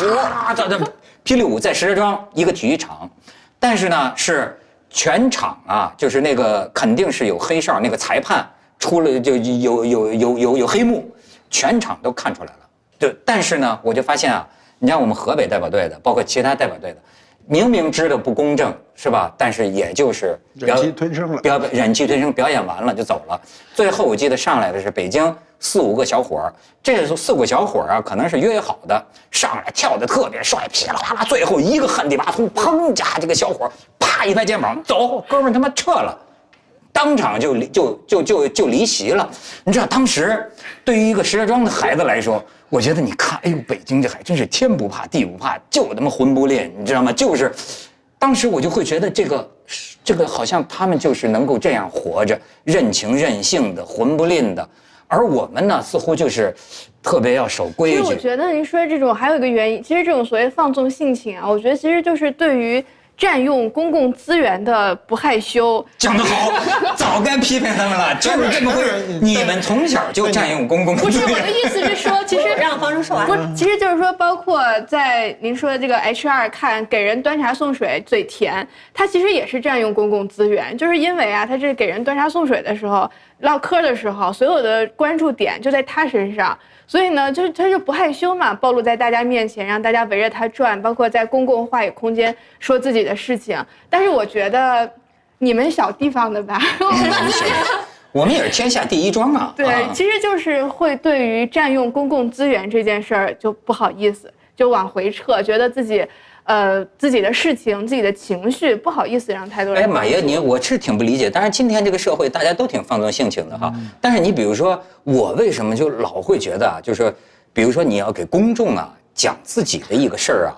霹雳舞在石家庄一个体育场，但是呢是全场啊，就是那个肯定是有黑哨，那个裁判出了就有黑幕，全场都看出来了。对，但是呢，我就发现啊，你像我们河北代表队的，包括其他代表队的，明明知道不公正是吧？但是也就是忍气吞声了，忍气吞声，表演完了就走了。最后我记得上来的是北京4、5个小伙儿，这4、5个小伙儿啊，可能是约好的，上来跳得特别帅，噼里啪啦，最后一个旱地拔葱，砰家这个小伙儿啪一拍肩膀，走，哥们儿他妈撤了，当场就离席了。你知道当时对于一个石家庄的孩子来说，我觉得你看，哎呦，北京这还真是天不怕地不怕，就他妈魂不吝，你知道吗？就是，当时我就会觉得这个好像他们就是能够这样活着，任情任性的，魂不吝的。而我们呢，似乎就是特别要守规矩。其实我觉得您说这种还有一个原因，其实这种所谓放纵性情啊，我觉得其实就是对于占用公共资源的不害羞。讲得好，早该批评他们了。就是这么回事，你们从小就占用公共资源。不是，我的意思是说，其实让方舟说完。不是，其实就是说，包括在您说的这个 HR 看给人端茶送水嘴甜，他其实也是占用公共资源，就是因为啊，他这给人端茶送水的时候。唠嗑的时候，所有的关注点就在他身上，所以呢，他就不害羞嘛，暴露在大家面前，让大家围着他转，包括在公共话语空间说自己的事情。但是我觉得你们小地方的吧，我们也是天下第一庄啊。对，其实就是会对于占用公共资源这件事儿就不好意思，就往回撤，觉得自己的事情、自己的情绪不好意思让太多人。哎，马爷，我是挺不理解。当然，今天这个社会大家都挺放纵性情的哈。但是你比如说，我为什么就老会觉得啊，就是说，比如说你要给公众啊讲自己的一个事儿啊，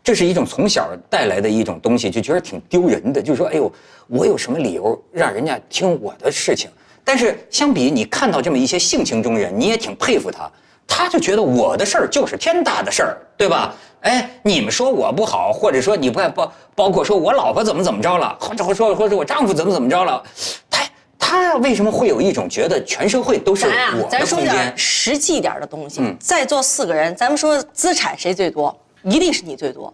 这是一种从小带来的一种东西，就觉得挺丢人的。就是说，哎呦，我有什么理由让人家听我的事情？但是相比你看到这么一些性情中人，你也挺佩服他。他就觉得我的事儿就是天大的事儿，对吧？哎，你们说我不好，或者说你不包括说我老婆怎么着了，或者我丈夫怎么着了，他为什么会有一种觉得全社会都是我的空间？咱说点实际点的东西。在座4个人，咱们说资产谁最多？一定是你最多。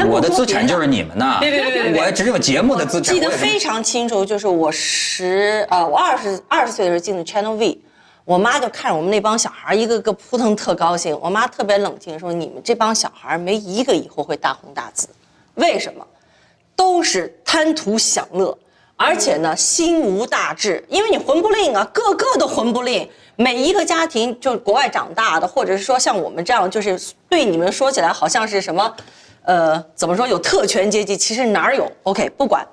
我的资产就是你们呐！别，我只有节目的资产。记得非常清楚，就是我20岁的时候进的 Channel V。我妈就看着我们那帮小孩一个个扑腾特高兴，我妈特别冷静说：“你们这帮小孩没一个以后会大红大紫，为什么？都是贪图享乐，而且呢心无大志，因为你混不吝啊，个个都混不吝。每一个家庭，就国外长大的，或者是说像我们这样，就是对你们说起来好像是什么，怎么说有特权阶级，其实哪儿有 ？OK， 不管，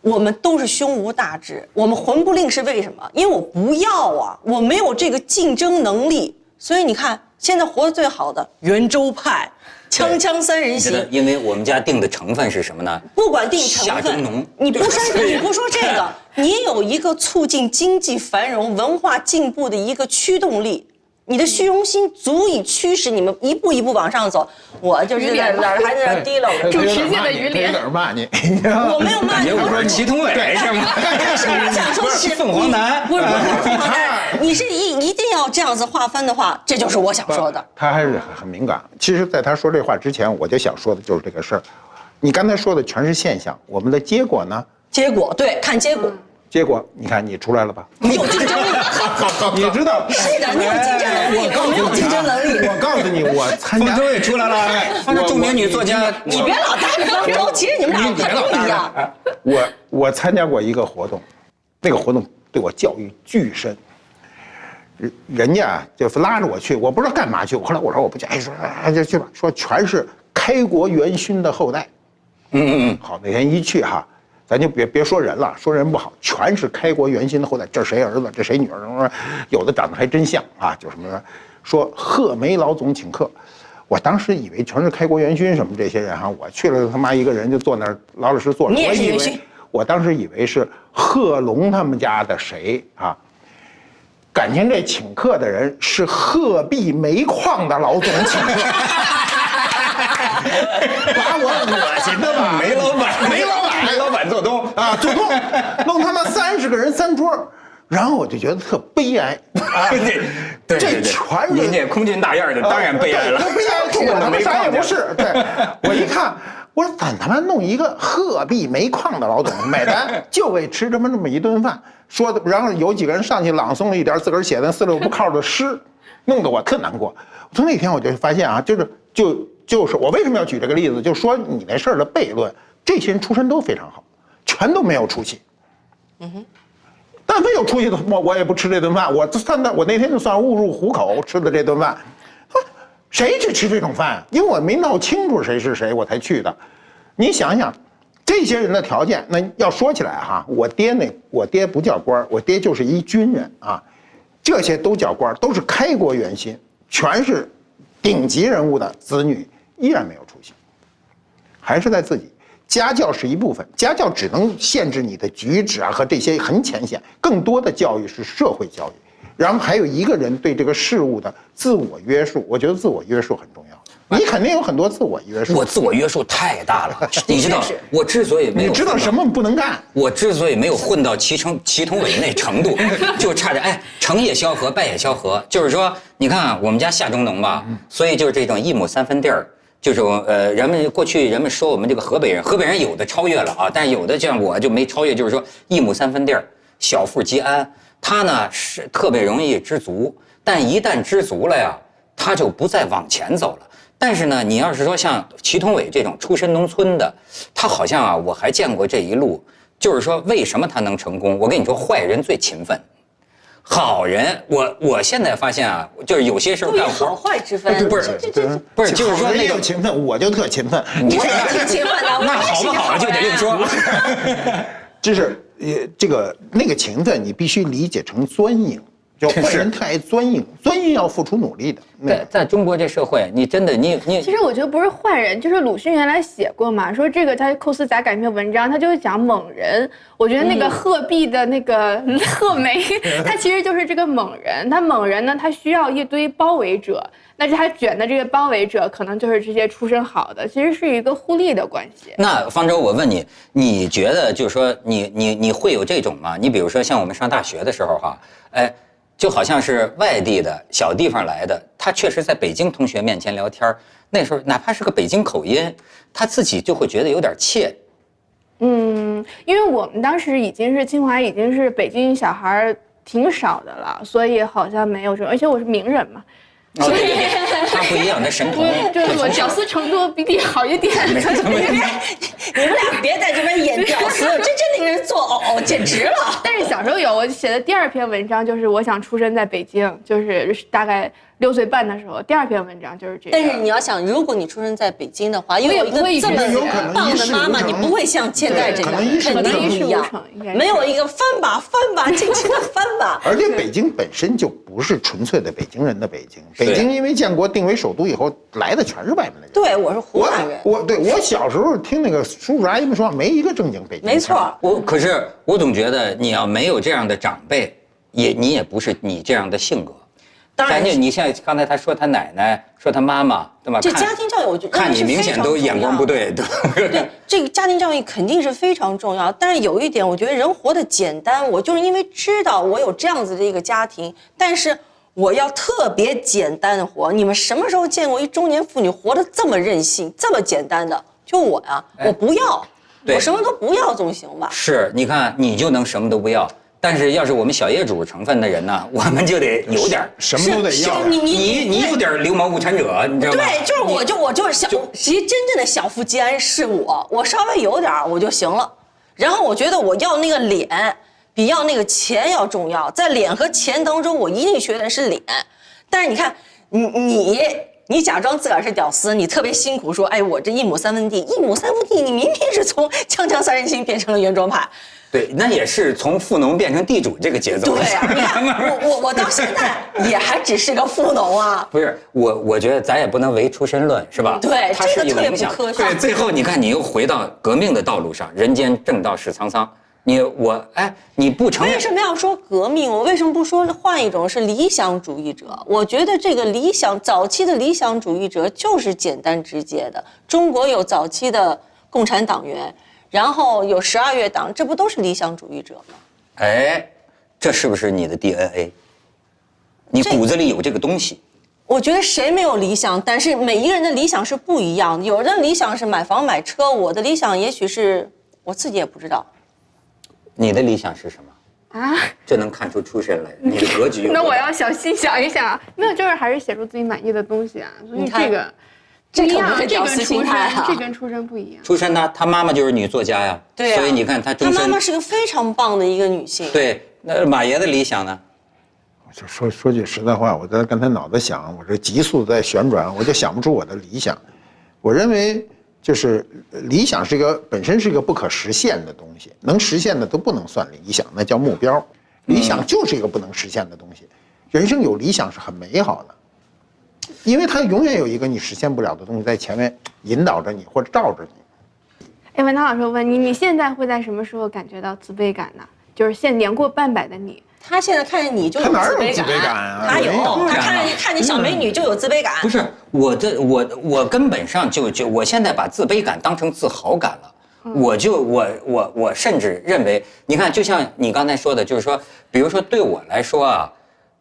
我们都是胸无大志，我们混不吝是为什么？因为我不要啊，我没有这个竞争能力，所以你看现在活得最好的圆周派。锵锵三人行，因为我们家定的成分是什么呢？不管定成分，下中农。你不说这个，你有一个促进经济繁荣、文化进步的一个驱动力，你的虚荣心足以驱使你们一步一步往上走。我就是在哪儿还在那儿提溜着，主持界的鱼脸，有点骂你。我没有骂你，我说祁同伟是吗？我想说的是凤凰男，不是凤凰男，你是一定要这样子划分的话，这就是我想说的。他还是很敏感。其实，在他说这话之前，我就想说的就是这个事儿。你刚才说的全是现象，我们的结果呢？结果对，看结果。结果你看你出来了吧？你有竞争力，你知道？是的，你有竞争能力，我没有竞争能力。我告诉你，我参加。方舟也出来了，方舟著名女作家。你别老带方舟，其实你们俩看都一样。我参加过一个活动，那个活动对我教育巨深。人家就拉着我去，我不知道干嘛去。后来我说我不去，说就去吧，说全是开国元勋的后代。好，那天一去哈。咱就别说人了，说人不好，全是开国元勋的后代。这谁儿子，这谁女儿？有的长得还真像啊，就什么说贺梅老总请客。我当时以为全是开国元勋什么这些人哈，我去了他妈一个人就坐那儿老老实实坐着。你也是元勋？我当时以为是贺龙他们家的谁啊？感情这请客的人是鹤壁煤矿的老总请客。把我恶心的吧，煤老板做东啊，做东，弄他妈30个人3桌，然后我就觉得特悲哀啊！对，这全是您这空军大院的，当然悲哀了，悲哀，我他妈啥也不是。对，我一看，我说咱他妈弄一个鹤壁煤矿的老总买单，就为吃这么一顿饭，说的，然后有几个人上去朗诵了一点自个儿写的4、6不靠的诗，弄得我特难过。从那天我就发现啊，就是我为什么要举这个例子，就说你那事儿的悖论，这些人出身都非常好，全都没有出息。但凡有出息的，我也不吃这顿饭。我那天就算误入虎口吃的这顿饭，谁去吃这种饭？因为我没闹清楚谁是谁，我才去的。你想想，这些人的条件，那要说起来哈，我爹不叫官，我爹就是一军人啊，这些都叫官，都是开国元勋，全是顶级人物的子女，依然没有出息，还是在自己。家教是一部分，家教只能限制你的举止啊和这些很浅显，更多的教育是社会教育。然后还有一个人对这个事物的自我约束，我觉得自我约束很重要。你肯定有很多自我约束。我自我约束太大了，你知道，我之所以没有，你知道什么不能干？我之所以没有混到祁同伟那程度，就差点成也萧何，败也萧何。就是说，你看啊，我们家下中农吧，所以就是这种1亩3分地儿。就是过去人们说我们这个河北人有的超越了啊，但有的像我就没超越，就是说1亩3分地儿，小富即安。他呢是特别容易知足，但一旦知足了呀，他就不再往前走了。但是呢，你要是说像祁同伟这种出身农村的，他好像啊，我还见过这一路，就是说为什么他能成功？我跟你说，坏人最勤奋。好人，我现在发现啊，就是有些时候干活好坏之分，不是，就是说那个勤奋，我就特勤奋，我也挺勤奋的，那好不好就得另说。就是那个勤奋，你必须理解成钻营，就坏人特爱钻营，钻营要付出努力的。在中国这社会，你真的你，其实我觉得不是坏人，就是鲁迅原来写过嘛，说这个他寇思杂感一篇文章，他就是讲猛人。我觉得那个鹤壁的那个鹤梅，他其实就是这个猛人。他猛人呢，他需要一堆包围者，那这他卷的这个包围者，可能就是这些出身好的，其实是一个互利的关系。那方舟，我问你，你觉得就是说你会有这种吗？你比如说像我们上大学的时候哈，就好像是外地的小地方来的，他确实在北京同学面前聊天，那时候哪怕是个北京口音，他自己就会觉得有点怯。因为我们当时清华已经是北京小孩挺少的了，所以好像没有这种，而且我是名人嘛，所以他不一样，那神童就是我屌丝程度比你好一点。你们俩别在这边演屌丝，这真令人作呕，简直了。但是小时候有我写的第2篇文章，就是我想出生在北京，就是大概6岁半的时候，第2篇文章就是这个。但是你要想，如果你出生在北京的话，有一个这么棒的妈妈，你不会像现在这样，肯定不一样。没有一个翻吧，尽情的翻吧。而且北京本身就不是纯粹的北京人的北京，北京因为建国定为首都以后，来的全是外面的人。对，我是湖南人。我小时候听那个叔叔阿姨们说，没一个正经北京人。没错，可是我总觉得你要没有这样的长辈，你也不是你这样的性格。当然，你像刚才他说他奶奶，说他妈妈，对吧？这家庭教育，我觉得看你明显都眼光不对，对，这个家庭教育肯定是非常重要。但是有一点，我觉得人活得简单，我就是因为知道我有这样子的一个家庭，但是我要特别简单的活。你们什么时候见过一中年妇女活得这么任性、这么简单的？就我呀，我不要，我什么都不要总行吧？是，你看你就能什么都不要。但是要是我们小业主成分的人呢，我们就得有点什么都得要。你有点流氓无产者，你知道吗？对，就是我就是其实真正的小富即安是我稍微有点我就行了。然后我觉得我要那个脸比要那个钱要重要，在脸和钱当中，我一定选的是脸。但是你看你假装自个儿是屌丝，你特别辛苦说，哎，我这1亩3分地，1亩3分地，你明明是从锵锵三人行变成了圆桌派。对，那也是从富农变成地主这个节奏。对啊，你看我到现在也还只是个富农啊。不是我觉得咱也不能唯出身论，是吧？对，它是有影响。对，最后你看你又回到革命的道路上，人间正道是沧桑。你不承认？为什么要说革命？我为什么不说换一种是理想主义者？我觉得这个早期的理想主义者就是简单直接的。中国有早期的共产党员。然后有12月党，这不都是理想主义者吗？哎，这是不是你的 DNA？ 你骨子里有这个东西。我觉得谁没有理想，但是每一个人的理想是不一样的。有人的理想是买房买车，我的理想也许是我自己也不知道。你的理想是什么啊？这能看出出身来，你的格局有。那我要小心想一想，没有，就是还是写出自己满意的东西啊。所以这个。这可不是屌丝心态啊！这跟出身不一样。出身他妈妈就是女作家呀，对啊，所以你看他妈妈是个非常棒的一个女性。对，那马爷的理想呢？就说句实在话，我在刚才脑子想，我这急速在旋转，我就想不出我的理想。我认为就是理想是一个本身是一个不可实现的东西，能实现的都不能算理想，那叫目标。理想就是一个不能实现的东西。人生有理想是很美好的。因为它永远有一个你实现不了的东西在前面引导着你或者罩着你。哎，文涛老师，我问你，你现在会在什么时候感觉到自卑感呢？就是年过半百的你，他现在看见你就有自卑感啊！他有，他看见小美女就有自卑感。不是我根本上就我现在把自卑感当成自豪感了。我甚至认为，你看，就像你刚才说的，就是说，比如说对我来说啊，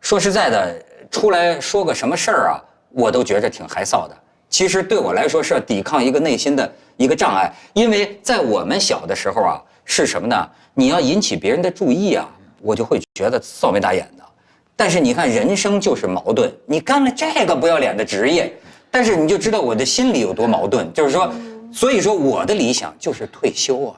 说实在的，出来说个什么事儿啊。我都觉着挺害臊的。其实对我来说是要抵抗一个内心的一个障碍，因为在我们小的时候啊，是什么呢？你要引起别人的注意啊，我就会觉得臊眉大眼的。但是你看，人生就是矛盾，你干了这个不要脸的职业，但是你就知道我的心里有多矛盾。就是说，所以说我的理想就是退休啊，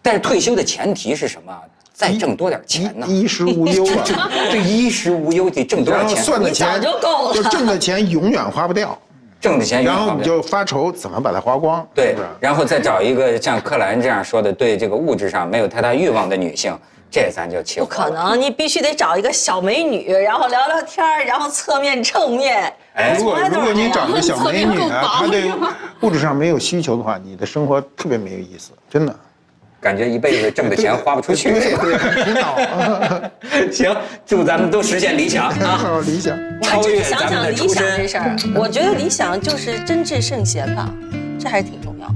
但是退休的前提是什么？再挣多点钱呢？衣食无忧啊！对，衣食无忧得挣多少钱？算的钱就够了，就挣的钱永远花不掉，挣的钱永远花不掉，然后你就发愁怎么把它花光。对，然后再找一个像柯兰这样说的，对这个物质上没有太大欲望的女性，这咱就切。不可能，你必须得找一个小美女，然后聊聊天，然后侧面正面。如果你找一个小美女啊，她对物质上没有需求的话，你的生活特别没有意思，真的。感觉一辈子挣的钱花不出去，对，很苦恼。行，祝咱们都实现理想啊！理想，超越咱们的出身。这事儿，我觉得理想就是真挚圣贤吧，这还是挺重要的。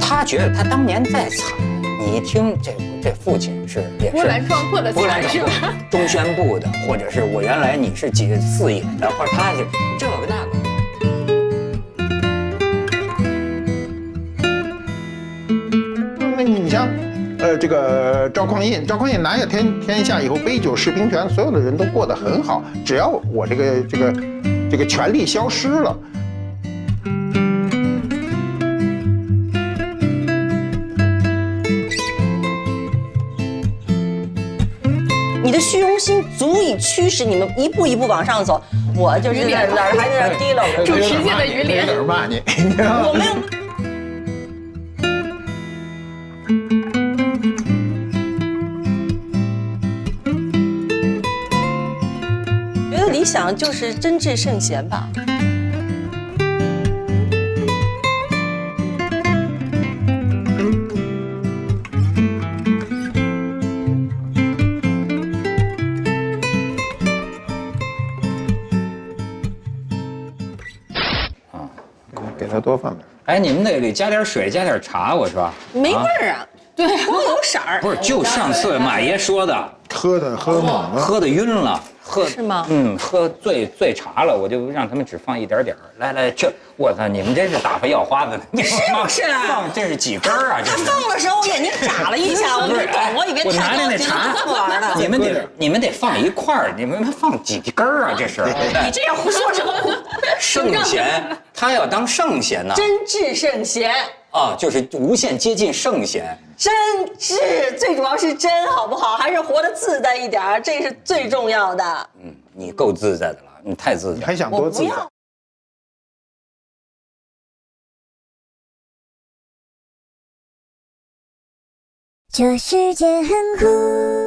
他觉得他当年再惨，你一听这父亲也是波澜壮阔的惨是吧？中宣部的，或者是我原来你是4野的，或者他是这个那个。你像这个赵匡胤拿下天下以后，杯酒释兵权，所有的人都过得很好，只要我这个权力消失了。你的虚荣心足以驱使你们一步一步往上走，我就是在哪儿还在那儿低了，主持界的于连，有点骂你，我没有。觉得理想就是真挚圣贤吧。给他多放点。哎，你们那里加点水，加点茶，我说没味儿啊，对，光有色儿。不是，就上次马爷说的，喝猛了，喝的晕了，是吗？喝醉茶了，我就让他们只放一点点儿。来，这我操，你们真是打发药花子的，是不是啊？放这是几根儿啊？他放的时候我眼睛眨了一下，我就懂，我以为我拿着那茶这么玩的。你们得放一块儿，你们放几根儿啊？这是你这样胡说什么？圣贤，他要当圣贤呢。真挚圣贤啊，就是无限接近圣贤。真挚，最主要是真，好不好？还是活得自在一点，这是最重要的。你够自在的了，你太自在了。你还想多自在？这世界很酷。